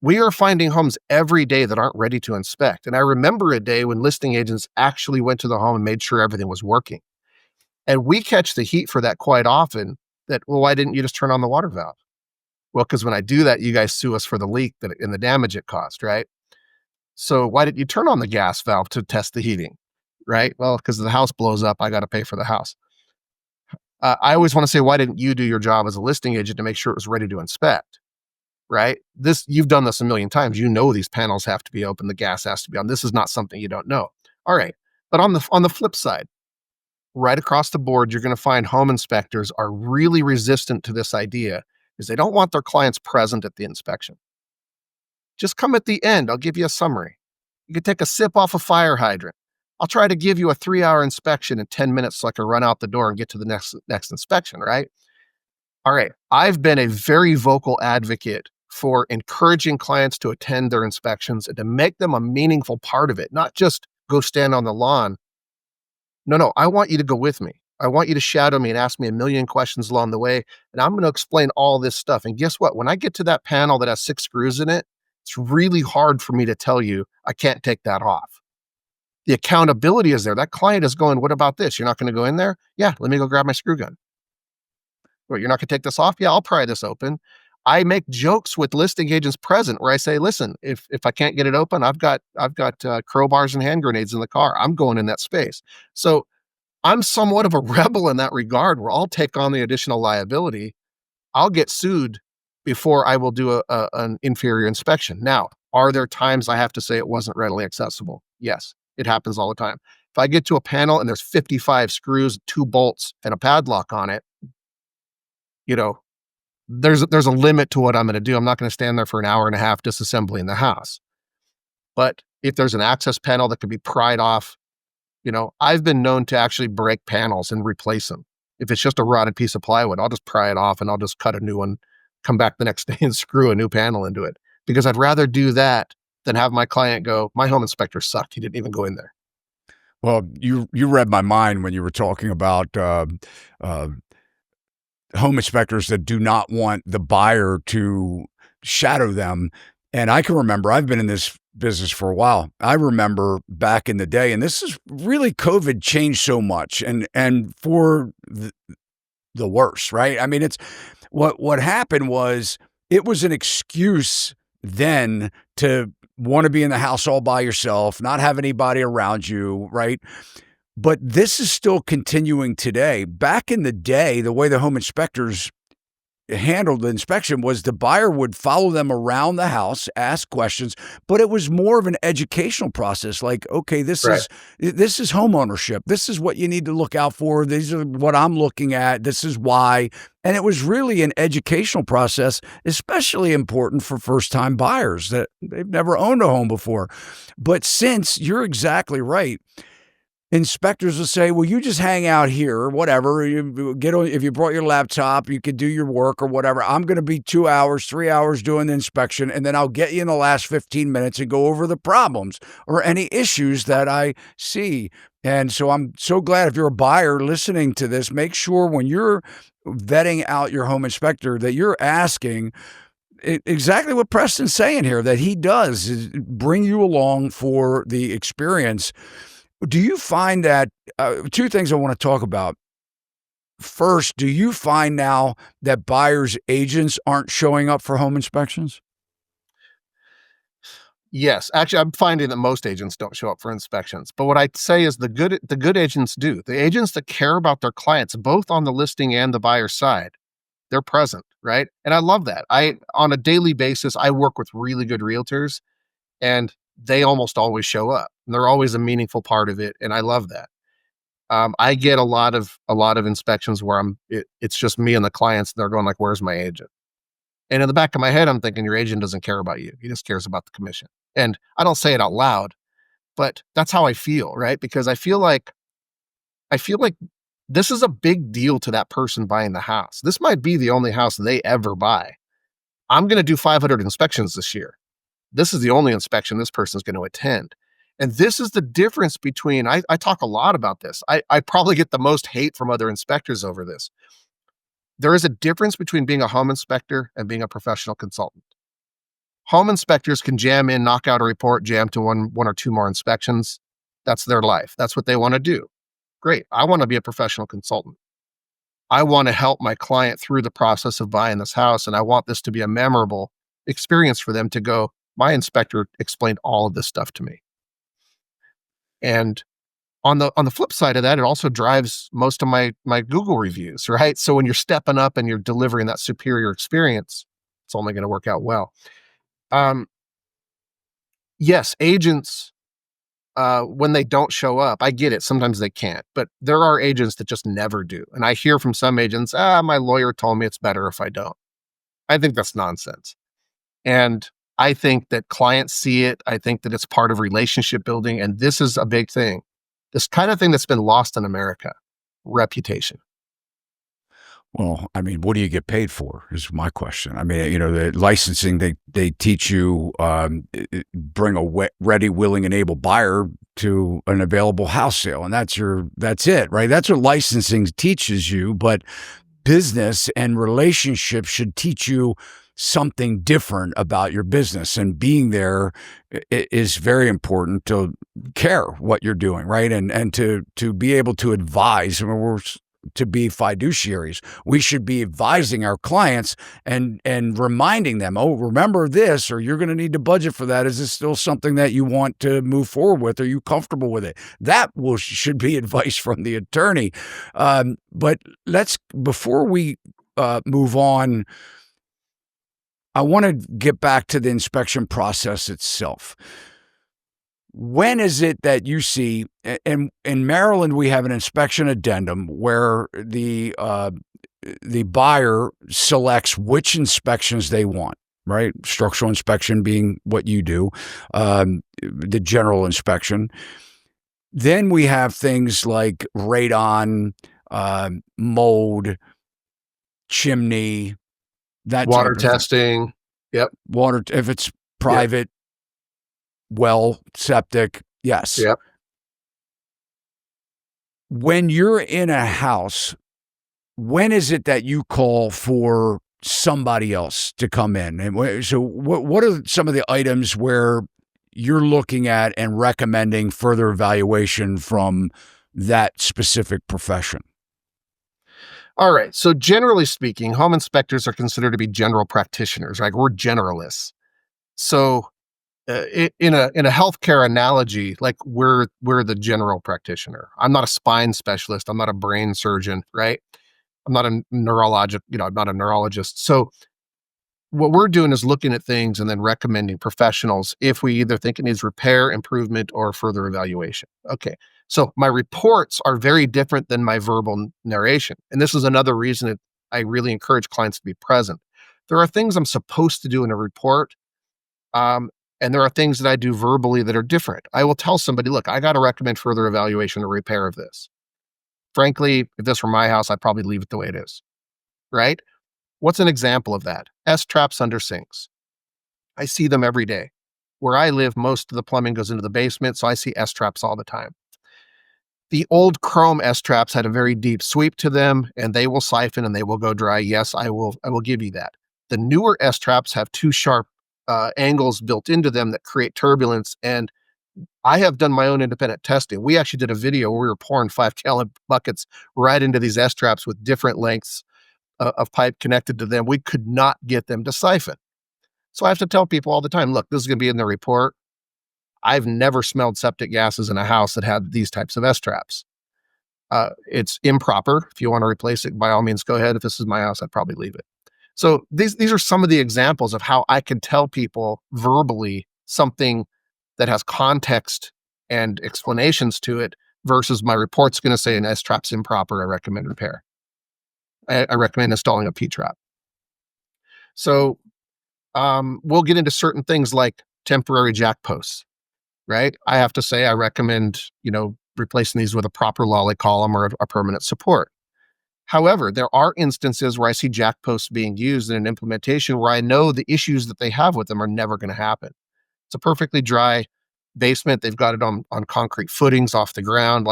We are finding homes every day that aren't ready to inspect. And I remember a day when listing agents actually went to the home and made sure everything was working. And we catch the heat for that quite often, that, well, why didn't you just turn on the water valve? Well, because when I do that, you guys sue us for the leak and the damage it caused, right? So why didn't you turn on the gas valve to test the heating, right? Well, because the house blows up, I got to pay for the house. I always want to say, why didn't you do your job as a listing agent to make sure it was ready to inspect? Right? You've done this a million times. You know these panels have to be open, the gas has to be on. This is not something you don't know. All right. But on the flip side, right across the board, you're going to find home inspectors are really resistant to this idea because they don't want their clients present at the inspection. Just come at the end. I'll give you a summary. You can take a sip off a fire hydrant. I'll try to give you a 3-hour inspection in 10 minutes so I can run out the door and get to the next inspection, right? All right. I've been a very vocal advocate for encouraging clients to attend their inspections and to make them a meaningful part of it, not just go stand on the lawn. No, I want you to go with me. I want you to shadow me and ask me a million questions along the way. And I'm going to explain all this stuff. And guess what? When I get to that panel that has 6 screws in it, it's really hard for me to tell you I can't take that off. The accountability is there. That client is going, what about this? You're not going to go in there? Yeah, let me go grab my screw gun. What, you're not going to take this off? Yeah, I'll pry this open. I make jokes with listing agents present where I say, listen, if I can't get it open, I've got crowbars and hand grenades in the car. I'm going in that space. So I'm somewhat of a rebel in that regard where I'll take on the additional liability. I'll get sued before I will do an inferior inspection. Now, are there times I have to say it wasn't readily accessible? Yes, it happens all the time. If I get to a panel and there's 55 screws, 2 bolts, and a padlock on it, there's a limit to what I'm going to do. I'm not going to stand there for an hour and a half disassembling the house. But if there's an access panel that could be pried off, I've been known to actually break panels and replace them. If it's just a rotted piece of plywood, I'll just pry it off and I'll just cut a new one, come back the next day and screw a new panel into it. Because I'd rather do that than have my client go, my home inspector sucked. He didn't even go in there. Well, you read my mind when you were talking about home inspectors that do not want the buyer to shadow them. And I can remember, I've been in this business for a while. I remember back in the day, and this is really, COVID changed so much and for the worse, right? I mean, it's what happened was it was an excuse then to want to be in the house all by yourself, not have anybody around you, right? But this is still continuing today. Back in the day, the way the home inspectors handled the inspection was the buyer would follow them around the house, ask questions, but it was more of an educational process. Like, okay, this is home ownership. This is what you need to look out for. These are what I'm looking at. This is why. And it was really an educational process, especially important for first-time buyers that they've never owned a home before. But since you're exactly right, inspectors will say, well, you just hang out here or whatever. You get on, if you brought your laptop, you could do your work or whatever. I'm going to be 2 hours, 3 hours doing the inspection, and then I'll get you in the last 15 minutes and go over the problems or any issues that I see. And so I'm so glad if you're a buyer listening to this, make sure when you're vetting out your home inspector that you're asking exactly what Preston's saying here, that he does is bring you along for the experience. Do you find that, 2 things I want to talk about. First, do you find now that buyers' agents aren't showing up for home inspections? Yes. Actually, I'm finding that most agents don't show up for inspections. But what I'd say is the good agents do. The agents that care about their clients, both on the listing and the buyer side, they're present, right? And I love that. On a daily basis, I work with really good realtors, and they almost always show up. And they're always a meaningful part of it, and I love that. I get a lot of inspections where it's just me and the clients, and they're going like, "Where's my agent?" And in the back of my head, I'm thinking, your agent doesn't care about you. He just cares about the commission. And I don't say it out loud, but that's how I feel, right? Because I feel like this is a big deal to that person buying the house. This might be the only house they ever buy. I'm going to do 500 inspections this year. This is the only inspection this person's going to attend. And this is the difference between, I talk a lot about this. I probably get the most hate from other inspectors over this. There is a difference between being a home inspector and being a professional consultant. Home inspectors can jam in, knock out a report, jam to one or two more inspections. That's their life. That's what they want to do. Great. I want to be a professional consultant. I want to help my client through the process of buying this house, and I want this to be a memorable experience for them to go, my inspector explained all of this stuff to me. And On the flip side of that, it also drives most of my Google reviews, right? So when you're stepping up and you're delivering that superior experience, it's only going to work out well. Um, yes, agents, when they don't show up, I get it. Sometimes they can't, but there are agents that just never do. And I hear from some agents, my lawyer told me it's better if I don't. I think that's nonsense. And I think that clients see it. I think that it's part of relationship building. And this is a big thing. This kind of thing that's been lost in America, reputation. Well, I mean, what do you get paid for is my question. I mean, the licensing, they teach you, bring a ready, willing, and able buyer to an available house sale. And that's it, right? That's what licensing teaches you. But business and relationships should teach you something different about your business, and being there is very important to care what you're doing, right? And to be able to advise. I mean, to be fiduciaries, we should be advising our clients and reminding them, oh, remember this, or you're going to need to budget for that. Is this still something that you want to move forward with? Are you comfortable with it? That should be advice from the attorney. But before we move on, I want to get back to the inspection process itself. When is it that you see, in Maryland, we have an inspection addendum where the buyer selects which inspections they want, right? Structural inspection being what you do, the general inspection. Then we have things like radon, mold, chimney, that Water type of thing. testing. Yep. Water, if it's private, well, septic, yes. Yep. When you're in a house, when is it that you call for somebody else to come in? And so what are some of the items where you're looking at and recommending further evaluation from that specific profession? All right. So generally speaking, home inspectors are considered to be general practitioners, right? We're generalists. So in a healthcare analogy, like we're the general practitioner. I'm not a spine specialist. I'm not a brain surgeon, right? I'm not a I'm not a neurologist. So what we're doing is looking at things and then recommending professionals if we either think it needs repair, improvement, or further evaluation. Okay. So my reports are very different than my verbal narration. And this is another reason that I really encourage clients to be present. There are things I'm supposed to do in a report. And there are things that I do verbally that are different. I will tell somebody, look, I got to recommend further evaluation or repair of this. Frankly, if this were my house, I'd probably leave it the way it is, right? What's an example of that? S-traps under sinks. I see them every day. Where I live, most of the plumbing goes into the basement, so I see S-traps all the time. The old chrome S-traps had a very deep sweep to them, and they will siphon and they will go dry. Yes, I will give you that. The newer S-traps have two sharp angles built into them that create turbulence. And I have done my own independent testing. We actually did a video where we were pouring 5-gallon buckets right into these S-traps with different lengths of pipe connected to them. We could not get them to siphon. So I have to tell people all the time, look, this is going to be in the report. I've never smelled septic gases in a house that had these types of S-traps. It's improper. If you want to replace it, by all means, go ahead. If this is my house, I'd probably leave it. So these are some of the examples of how I can tell people verbally something that has context and explanations to it versus my report's going to say an S-trap's improper. I recommend repair. I recommend installing a P-trap. So we'll get into certain things like temporary jack posts, right? I have to say I recommend, replacing these with a proper lolly column or a permanent support. However, there are instances where I see jack posts being used in an implementation where I know the issues that they have with them are never going to happen. It's a perfectly dry basement. They've got it on concrete footings off the ground.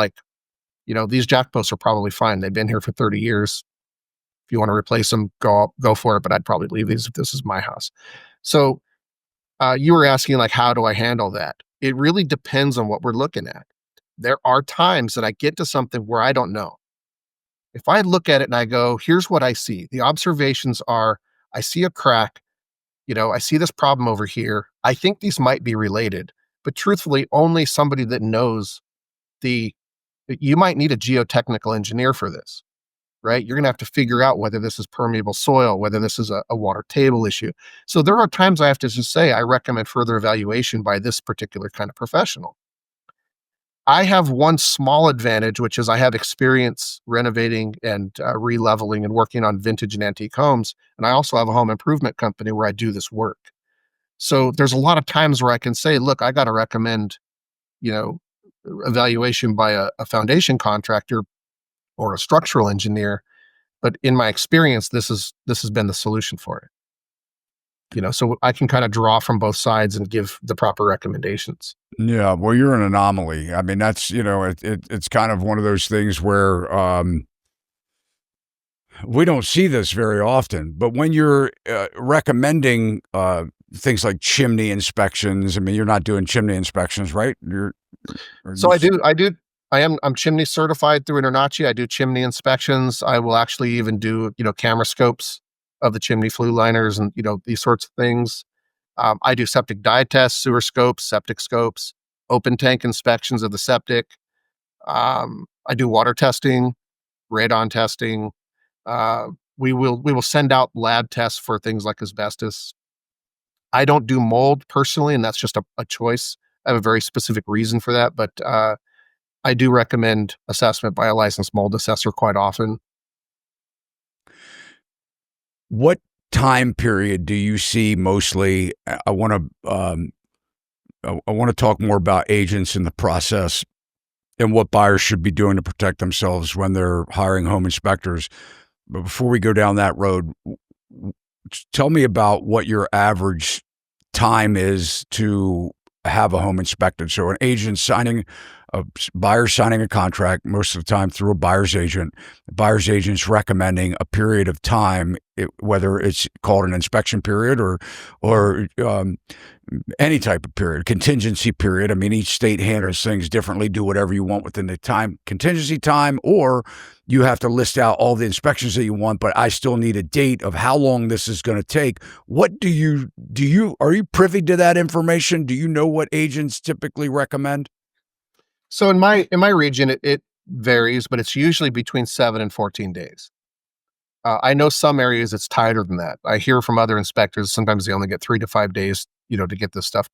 These jack posts are probably fine. They've been here for 30 years. If you want to replace them, go for it. But I'd probably leave these if this is my house. So you were asking, how do I handle that? It really depends on what we're looking at. There are times that I get to something where I don't know. If I look at it and I go, here's what I see. The observations are, I see a crack, I see this problem over here. I think these might be related, but truthfully, only somebody that knows the you might need a geotechnical engineer for this, right? You're going to have to figure out whether this is permeable soil, whether this is a water table issue. So there are times I have to just say, I recommend further evaluation by this particular kind of professional. I have one small advantage, which is I have experience renovating and releveling and working on vintage and antique homes. And I also have a home improvement company where I do this work. So there's a lot of times where I can say, look, I got to recommend, you know, evaluation by a foundation contractor or a structural engineer. But in my experience, this has been the solution for it. So I can kind of draw from both sides and give the proper recommendations. Yeah, well, you're an anomaly. I mean, that's, it's kind of one of those things where we don't see this very often. But when you're recommending things like chimney inspections, I mean, you're not doing chimney inspections, right? So I'm chimney certified through Internachi. I do chimney inspections. I will actually even do, camera scopes of the chimney flue liners and, these sorts of things. I do septic dye tests, sewer scopes, septic scopes, open tank inspections of the septic. I do water testing, radon testing. We will send out lab tests for things like asbestos. I don't do mold personally, and that's just a choice. I have a very specific reason for that, but I do recommend assessment by a licensed mold assessor quite often. What time period do you see mostly? I want to talk more about agents in the process and what buyers should be doing to protect themselves when they're hiring home inspectors. But before we go down that road, tell me about what your average time is to have a home inspected. So an agent a buyer signing a contract, most of the time through a buyer's agent. The buyer's agent's recommending a period of time, whether it's called an inspection period or any type of period, contingency period. I mean, each state handles things differently. Do whatever you want within the time, contingency time, or you have to list out all the inspections that you want, but I still need a date of how long this is going to take. What are you privy to that information? Do you know what agents typically recommend? So in my region, it varies, but it's usually between 7 and 14 days. I know some areas it's tighter than that. I hear from other inspectors, sometimes they only get 3 to 5 days, to get this stuff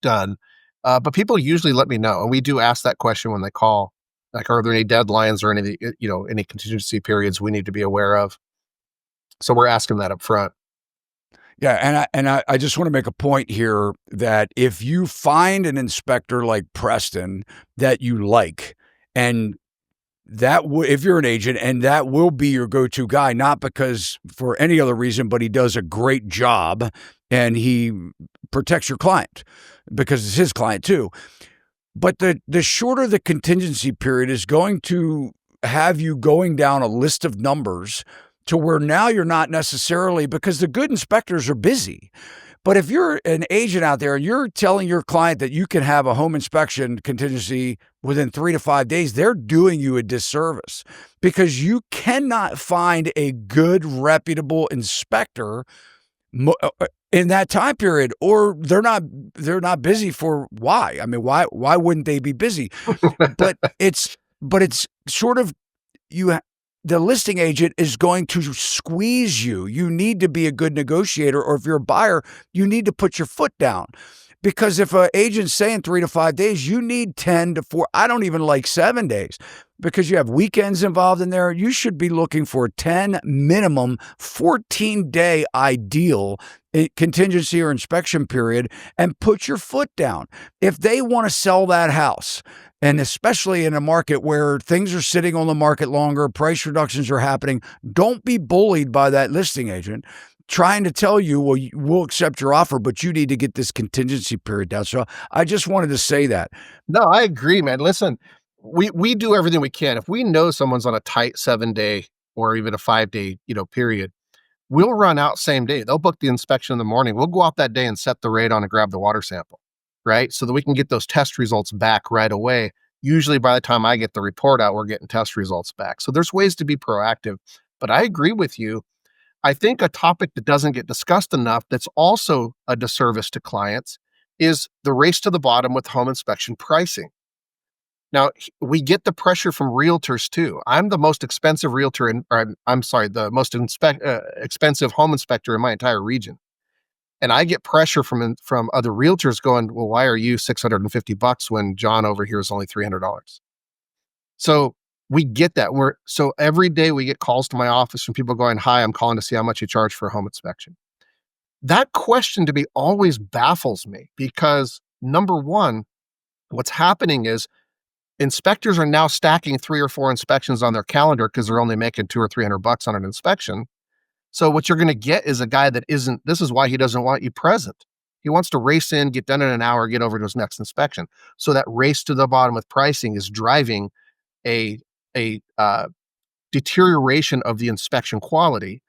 done. But people usually let me know. And we do ask that question when they call. Like, are there any deadlines or any contingency periods we need to be aware of? So we're asking that up front. Yeah, and I just want to make a point here that if you find an inspector like Preston that you like, and if you're an agent, and that will be your go-to guy, not because for any other reason, but he does a great job and he protects your client because it's his client too. But the shorter the contingency period is going to have you going down a list of numbers to where now you're not necessarily, because the good inspectors are busy. But if you're an agent out there and you're telling your client that you can have a home inspection contingency within 3 to 5 days, they're doing you a disservice because you cannot find a good, reputable inspector in that time period, or they're not busy. For why? I mean, why wouldn't they be busy? But it's sort of the listing agent is going to squeeze you. You need to be a good negotiator, or if you're a buyer, you need to put your foot down. Because if an agent's saying 3 to 5 days, you need 10 to 4. I don't even like 7 days because you have weekends involved in there. You should be looking for 10 minimum, 14-day ideal contingency or inspection period, and put your foot down. If they want to sell that house, and especially in a market where things are sitting on the market longer, price reductions are happening, don't be bullied by that listing agent trying to tell you, well, we'll accept your offer, but you need to get this contingency period down. So I just wanted to say that. No, I agree, man. Listen, we do everything we can. If we know someone's on a tight 7-day or even a 5-day, period, we'll run out same day. They'll book the inspection in the morning. We'll go out that day and set the radon and grab the water sample, right? So that we can get those test results back right away. Usually by the time I get the report out, we're getting test results back. So there's ways to be proactive. But I agree with you. I think a topic that doesn't get discussed enough that's also a disservice to clients is the race to the bottom with home inspection pricing. Now, we get the pressure from realtors too. I'm the most expensive realtor I'm sorry, the most expensive home inspector in my entire region. And I get pressure from other realtors going, well, why are you $650 when John over here is only $300? So we get that. So every day we get calls to my office from people going, hi, I'm calling to see how much you charge for a home inspection. That question to me always baffles me because number one, what's happening is inspectors are now stacking 3 or 4 inspections on their calendar because they're only making 200 or $300 on an inspection. So what you're going to get is a guy that isn't. This is why he doesn't want you present. He wants to race in, get done in an hour, get over to his next inspection. So that race to the bottom with pricing is driving a deterioration of the inspection quality.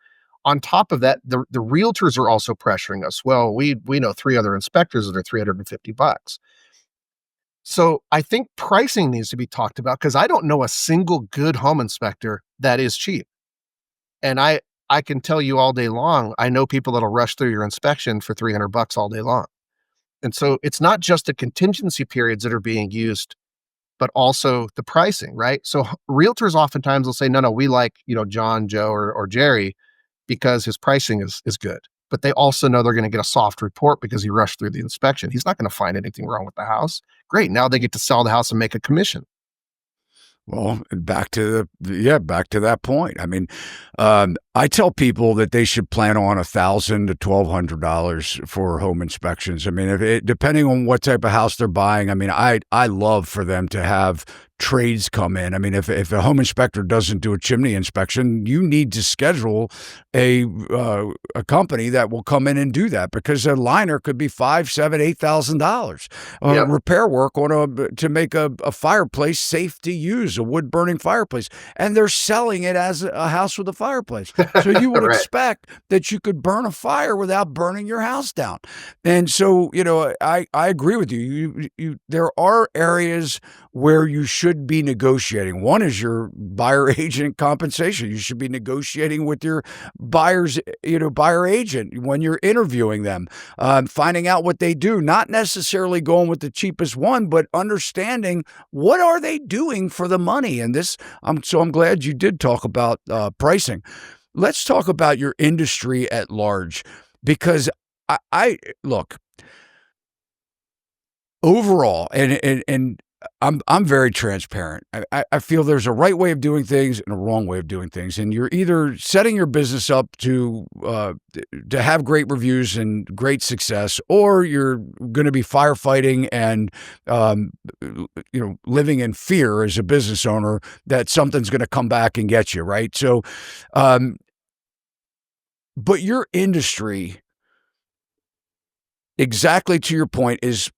On top of that, the realtors are also pressuring us. Well, we know 3 other inspectors that are $350. So I think pricing needs to be talked about because I don't know a single good home inspector that is cheap. And I can tell you all day long, I know people that'll rush through your inspection for $300 all day long. And so it's not just the contingency periods that are being used, but also the pricing, right? So realtors oftentimes will say, no, we like, John, Joe, or Jerry because his pricing is good. But they also know they're going to get a soft report because he rushed through the inspection. He's not going to find anything wrong with the house. Great. Now they get to sell the house and make a commission. Well, back to that point. I mean, I tell people that they should plan on $1,000 to $1,200 for home inspections. I mean, depending on what type of house they're buying. I mean, I love for them to have trades come in. I mean, if a home inspector doesn't do a chimney inspection, you need to schedule a company that will come in and do that because a liner could be $5,000, $7,000, $8,000. Yep. Repair work to make a fireplace safe to use, a wood burning fireplace, and they're selling it as a house with a fireplace. So you would Right. expect that you could burn a fire without burning your house down. And so, I agree with you. There are areas where you should be negotiating. One is your buyer agent compensation. You should be negotiating with your buyer agent when you're interviewing them, finding out what they do, not necessarily going with the cheapest one, but understanding what are they doing for the money. And I'm glad you did talk about pricing. Let's talk about your industry at large, because I look overall, and I'm very transparent. I feel there's a right way of doing things and a wrong way of doing things, and you're either setting your business up to have great reviews and great success, or you're going to be firefighting and living in fear as a business owner that something's going to come back and get you, right? So, but your industry, exactly to your point, is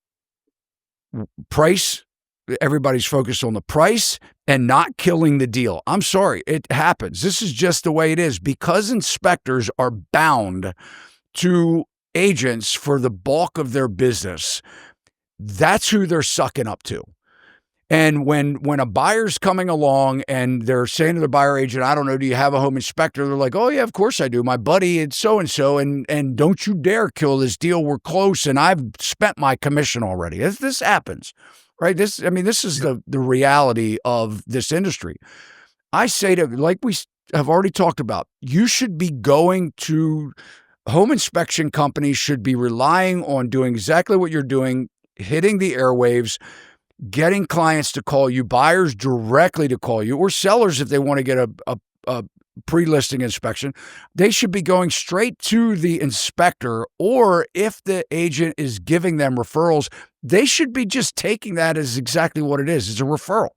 price. Everybody's focused on the price and not killing the deal. I'm sorry, it happens. This is just the way it is because inspectors are bound to agents for the bulk of their business. That's who they're sucking up to. And when a buyer's coming along and they're saying to the buyer agent, I don't know, do you have a home inspector? They're like, oh yeah, of course I do. My buddy, it's so-and-so, and don't you dare kill this deal. We're close, and I've spent my commission already. This happens, right? This is the reality of this industry. I say like we have already talked about, you should be going to home inspection companies, should be relying on doing exactly what you're doing, hitting the airwaves, getting clients to call you, buyers directly to call you, or sellers if they want to get a pre-listing inspection. They should be going straight to the inspector, or if the agent is giving them referrals, they should be just taking that as exactly what it is. It's a referral.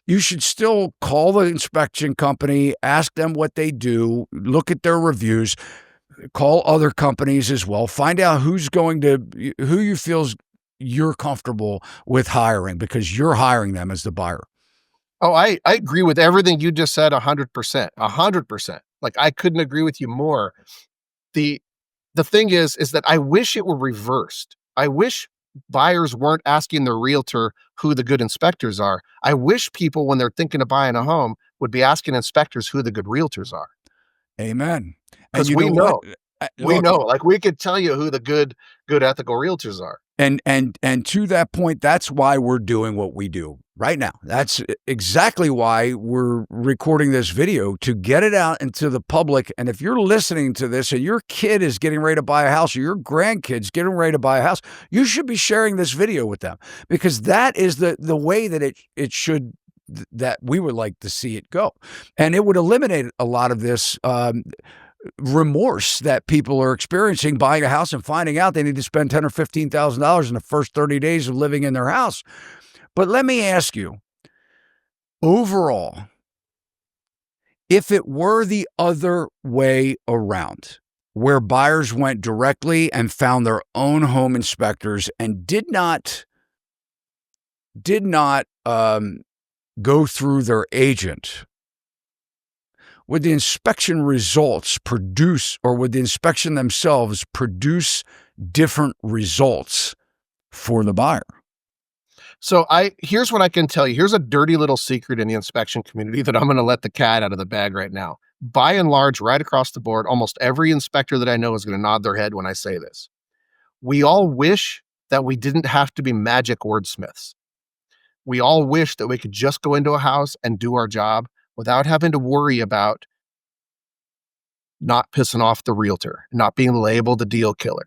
You should still call the inspection company, ask them what they do, look at their reviews, call other companies as well, find out who you feel you're comfortable with hiring because you're hiring them as the buyer. Oh, I agree with everything you just said 100%. 100%. Like, I couldn't agree with you more. The thing is that I wish it were reversed. I wish buyers weren't asking their realtor who the good inspectors are. I wish people, when they're thinking of buying a home, would be asking inspectors who the good realtors are. Amen. Because we know. We know. Like, we could tell you who the good ethical realtors are. And to that point, that's why we're doing what we do. right now. That's exactly why we're recording this video, to get it out into the public. And if you're listening to this and your kid is getting ready to buy a house, or your grandkids getting ready to buy a house, you should be sharing this video with them, because that is the way that it should, that we would like to see it go. And it would eliminate a lot of this remorse that people are experiencing buying a house and finding out they need to spend $10,000 or $15,000 in the first 30 days of living in their house. But let me ask you, overall, if it were the other way around, where buyers went directly and found their own home inspectors and did not go through their agent, would the inspection results produce, or would the inspection themselves produce different results for the buyer? So here's what I can tell you. Here's a dirty little secret in the inspection community that I'm going to let the cat out of the bag right now. By and large, right across the board, almost every inspector that I know is going to nod their head when I say this. We all wish that we didn't have to be magic wordsmiths. We all wish that we could just go into a house and do our job without having to worry about not pissing off the realtor, not being labeled a deal killer.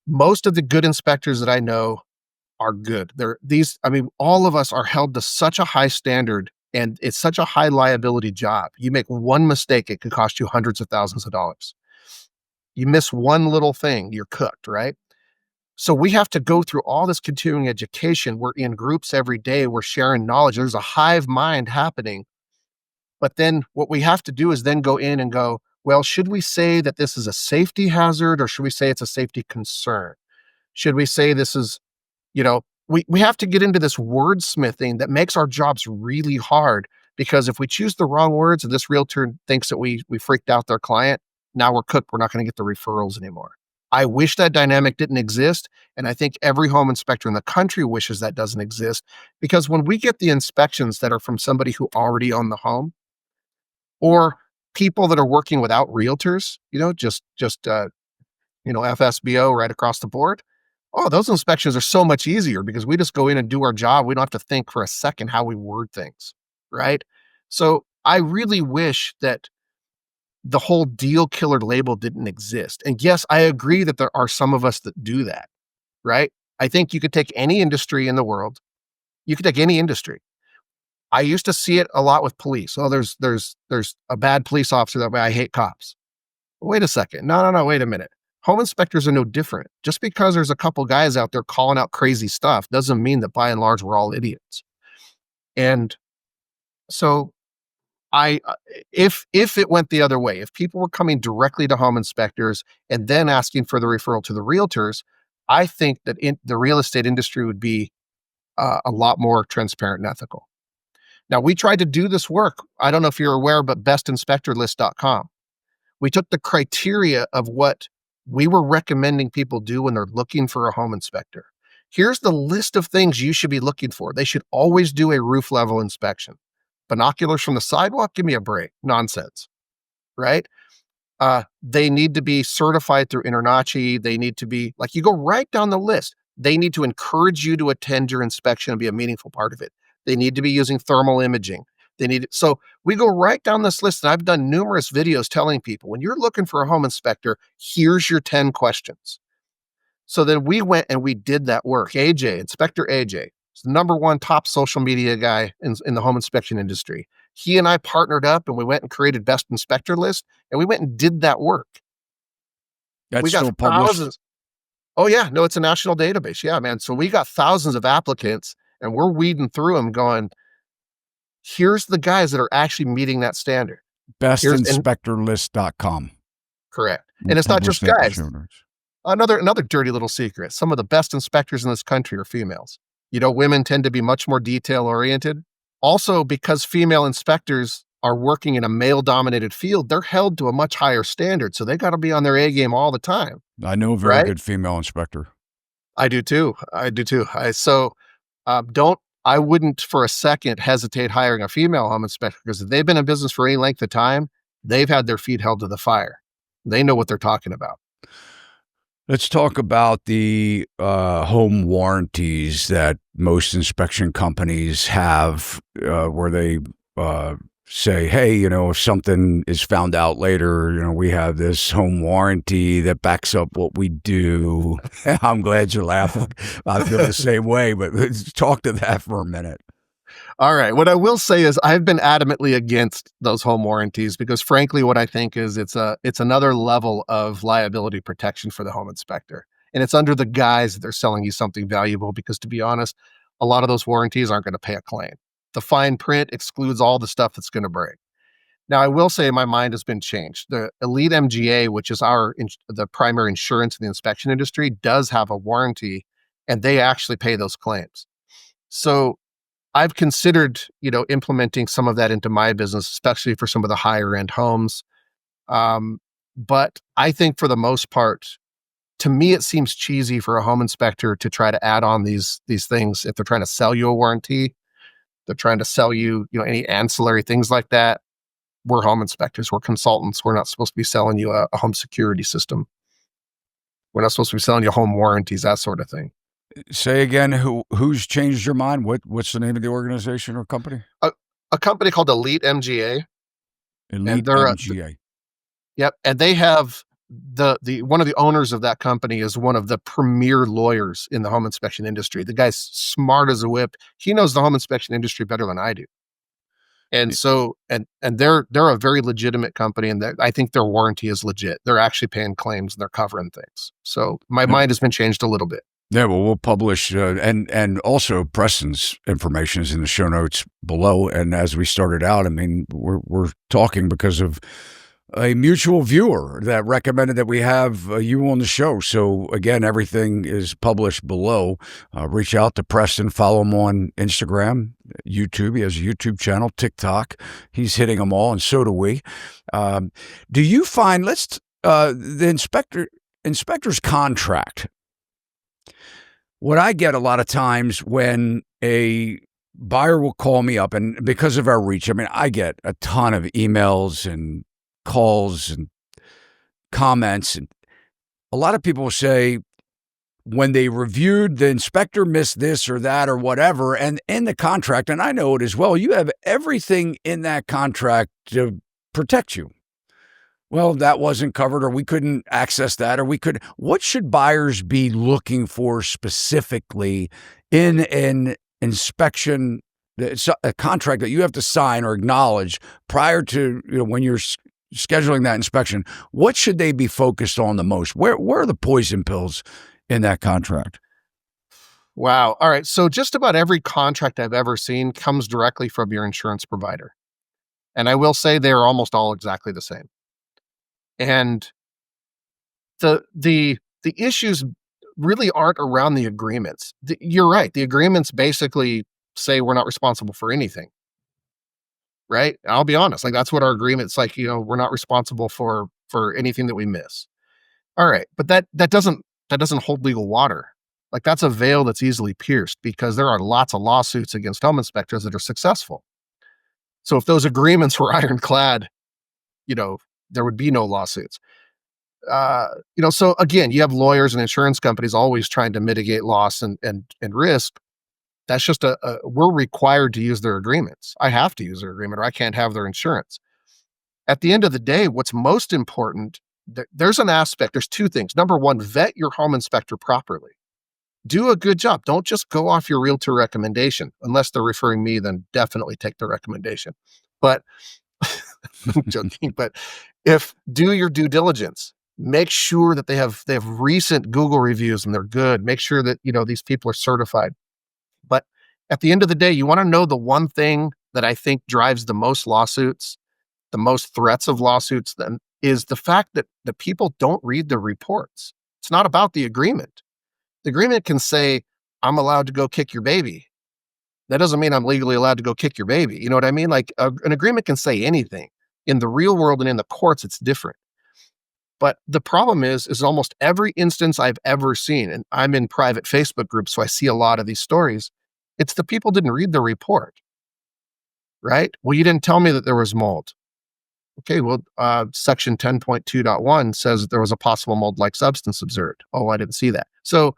Most of the good inspectors that I know are good. All of us are held to such a high standard, and it's such a high liability job. You make one mistake, it could cost you hundreds of thousands of dollars. You miss one little thing, you're cooked, right? So we have to go through all this continuing education. We're in groups every day. We're sharing knowledge. There's a hive mind happening. But then what we have to do is then go in and go, well, should we say that this is a safety hazard, or should we say it's a safety concern? Should we say this is, we have to get into this wordsmithing that makes our jobs really hard, because if we choose the wrong words and this realtor thinks that we freaked out their client, now we're cooked. We're not going to get the referrals anymore. I wish that dynamic didn't exist. And I think every home inspector in the country wishes that doesn't exist, because when we get the inspections that are from somebody who already owned the home, or people that are working without realtors, just FSBO right across the board. Oh, those inspections are so much easier because we just go in and do our job. We don't have to think for a second how we word things, right? So I really wish that the whole deal killer label didn't exist. And yes, I agree that there are some of us that do that, right? I think you could take any industry in the world. You could take any industry. I used to see it a lot with police. Oh, there's a bad police officer that way. I hate cops. Wait a second. No, wait a minute. Home inspectors are no different. Just because there's a couple guys out there calling out crazy stuff doesn't mean that by and large we're all idiots. And so if it went the other way, if people were coming directly to home inspectors and then asking for the referral to the realtors, I think that the real estate industry would be a lot more transparent and ethical. Now, we tried to do this work. I don't know if you're aware, but bestinspectorlist.com. We took the criteria of what we were recommending people do when they're looking for a home inspector. Here's the list of things you should be looking for. They should always do a roof level inspection. Binoculars from the sidewalk? Give me a break. Nonsense, right? They need to be certified through InterNACHI. They need to be, you go right down the list. They need to encourage you to attend your inspection and be a meaningful part of it. They need to be using thermal imaging. So we go right down this list, and I've done numerous videos telling people, when you're looking for a home inspector, here's your 10 questions. So then we went and we did that work. Inspector AJ, is the number one top social media guy in the home inspection industry. He and I partnered up and we went and created Best Inspector List, and we went and did that work. That's still published? Thousands. Oh yeah, no, it's a national database. Yeah, man. So we got thousands of applicants, and we're weeding through them going, here's the guys that are actually meeting that standard. Bestinspectorlist.com. Correct. And it's not just guys. Another dirty little secret. Some of the best inspectors in this country are females. Women tend to be much more detail oriented. Also, because female inspectors are working in a male dominated field, they're held to a much higher standard. So they got to be on their A game all the time. I know a very good female inspector. I do too. I wouldn't for a second hesitate hiring a female home inspector, because if they've been in business for any length of time, they've had their feet held to the fire. They know what they're talking about. Let's talk about the home warranties that most inspection companies have, where they uh, say, "Hey, if something is found out later, we have this home warranty that backs up what we do." I'm glad you're laughing. I feel the same way, but let's talk to that for a minute. All right. What I will say is I've been adamantly against those home warranties because frankly, what I think is it's another level of liability protection for the home inspector. And it's under the guise that they're selling you something valuable because to be honest, a lot of those warranties aren't going to pay a claim. The fine print excludes all the stuff that's going to break. Now, I will say my mind has been changed. The Elite MGA, which is the primary insurance in the inspection industry, does have a warranty and they actually pay those claims. So I've considered, implementing some of that into my business, especially for some of the higher end homes. Um, but I think for the most part, to me, it seems cheesy for a home inspector to try to add on these things if they're trying to sell you a warranty. They're trying to sell you, any ancillary things like that. We're home inspectors. We're consultants. We're not supposed to be selling you a home security system. We're not supposed to be selling you home warranties, that sort of thing. Say again, who's changed your mind? What's the name of the organization or company? A company called Elite MGA, and Elite they're MGA. yep, and they have the one of the owners of that company is one of the premier lawyers in the home inspection industry. The guy's smart as a whip. He knows the home inspection industry better than I do. And so and they're a very legitimate company, and I think their warranty is legit. They're actually paying claims and they're covering things. So my mind has been changed a little bit. Yeah, well, we'll publish, and also Preston's information is in the show notes below. And as we started out, I mean, we're talking because of a mutual viewer that recommended that we have you on the show. So again, everything is published below. Reach out to Preston, follow him on Instagram, YouTube. He has a YouTube channel, TikTok. He's hitting them all, and so do we. Do you find the inspector's contract? What I get a lot of times when a buyer will call me up, and because of our reach, I mean, I get a ton of emails and calls and comments. And a lot of people say when they reviewed, the inspector missed this or that or whatever. And in the contract, and I know it as well, you have everything in that contract to protect you. Well, that wasn't covered, or we couldn't access that, or what should buyers be looking for specifically in an inspection, a contract that you have to sign or acknowledge prior to, when you're scheduling that inspection? What should they be focused on the most? Where are the poison pills in that contract? Wow. All right. So just about every contract I've ever seen comes directly from your insurance provider. And I will say they're almost all exactly the same. And the issues really aren't around the agreements. You're right. The agreements basically say we're not responsible for anything. Right? I'll be honest. Like that's what our agreement's like, we're not responsible for anything that we miss. All right. But that doesn't hold legal water. Like that's a veil that's easily pierced because there are lots of lawsuits against home inspectors that are successful. So if those agreements were ironclad, there would be no lawsuits. So again, you have lawyers and insurance companies always trying to mitigate loss and risk. That's just we're required to use their agreements. I have to use their agreement or I can't have their insurance. At the end of the day, what's most important, there's two things. Number one, vet your home inspector properly. Do a good job. Don't just go off your realtor recommendation. Unless they're referring me, then definitely take the recommendation. But I'm joking, but do your due diligence. Make sure that they have recent Google reviews and they're good. Make sure that, these people are certified. But at the end of the day, you want to know the one thing that I think drives the most lawsuits, the most threats of lawsuits, then is the fact that the people don't read the reports. It's not about the agreement. The agreement can say, I'm allowed to go kick your baby. That doesn't mean I'm legally allowed to go kick your baby. You know what I mean? Like an agreement can say anything. In the real world and in the courts, it's different. But the problem is almost every instance I've ever seen, and I'm in private Facebook groups, so I see a lot of these stories, it's the people didn't read the report, right? Well, you didn't tell me that there was mold. Okay, well, section 10.2.1 says that there was a possible mold-like substance observed. Oh, I didn't see that. So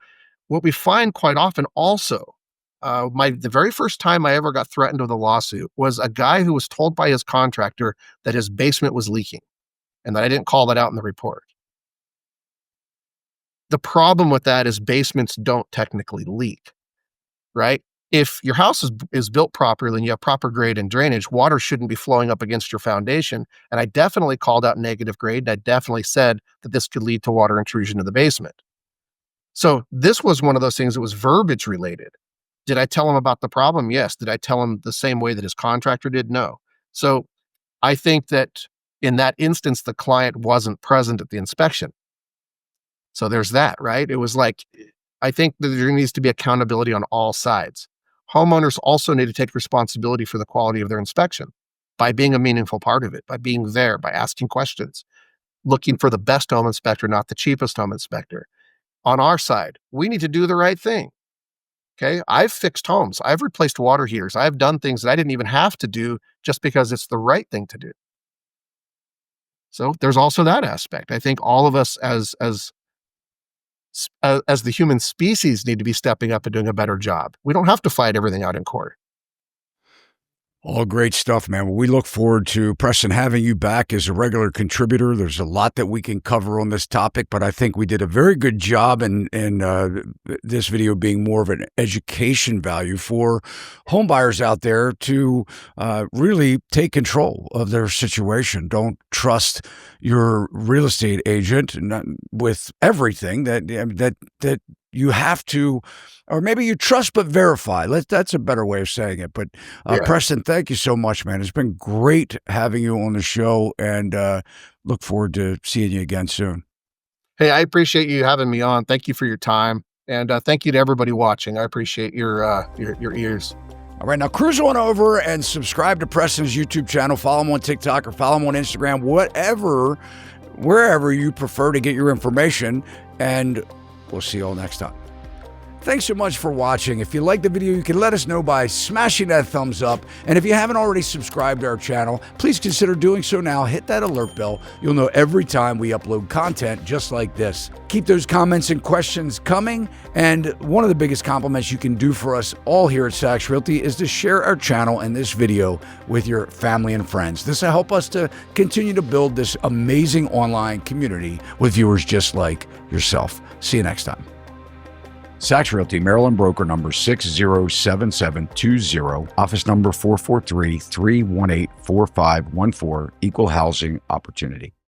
what we find quite often also, the very first time I ever got threatened with a lawsuit was a guy who was told by his contractor that his basement was leaking and that I didn't call that out in the report. The problem with that is basements don't technically leak, right? If your house is built properly and you have proper grade and drainage, water shouldn't be flowing up against your foundation. And I definitely called out negative grade. And I definitely said that this could lead to water intrusion to the basement. So this was one of those things that was verbiage related. Did I tell him about the problem? Yes. Did I tell him the same way that his contractor did? No. So I think that in that instance, the client wasn't present at the inspection. So there's that, right? It was like, I think that there needs to be accountability on all sides. Homeowners also need to take responsibility for the quality of their inspection by being a meaningful part of it, by being there, by asking questions, looking for the best home inspector, not the cheapest home inspector. On our side, we need to do the right thing. Okay. I've fixed homes. I've replaced water heaters. I've done things that I didn't even have to do just because it's the right thing to do. So there's also that aspect. I think all of us as the human species need to be stepping up and doing a better job. We don't have to fight everything out in court. All great stuff, man. Well, we look forward to, Preston, having you back as a regular contributor. There's a lot that we can cover on this topic, but I think we did a very good job in this video being more of an education value for home buyers out there to really take control of their situation. Don't trust your real estate agent with everything that you have to, or maybe you trust but verify. That's a better way of saying it. But Preston, thank you so much, man. It's been great having you on the show, and look forward to seeing you again soon. Hey, I appreciate you having me on. Thank you for your time, and thank you to everybody watching. I appreciate your ears. All right, now cruise on over and subscribe to Preston's YouTube channel. Follow him on TikTok or follow him on Instagram, wherever you prefer to get your information, and we'll see you all next time. Thanks so much for watching. If you liked the video, you can let us know by smashing that thumbs up. And if you haven't already subscribed to our channel, please consider doing so now. Hit that alert bell. You'll know every time we upload content just like this. Keep those comments and questions coming. And one of the biggest compliments you can do for us all here at Sachs Realty is to share our channel and this video with your family and friends. This will help us to continue to build this amazing online community with viewers just like yourself. See you next time. Sachs Realty, Maryland broker number 607720, office number 443-318-4514, equal housing opportunity.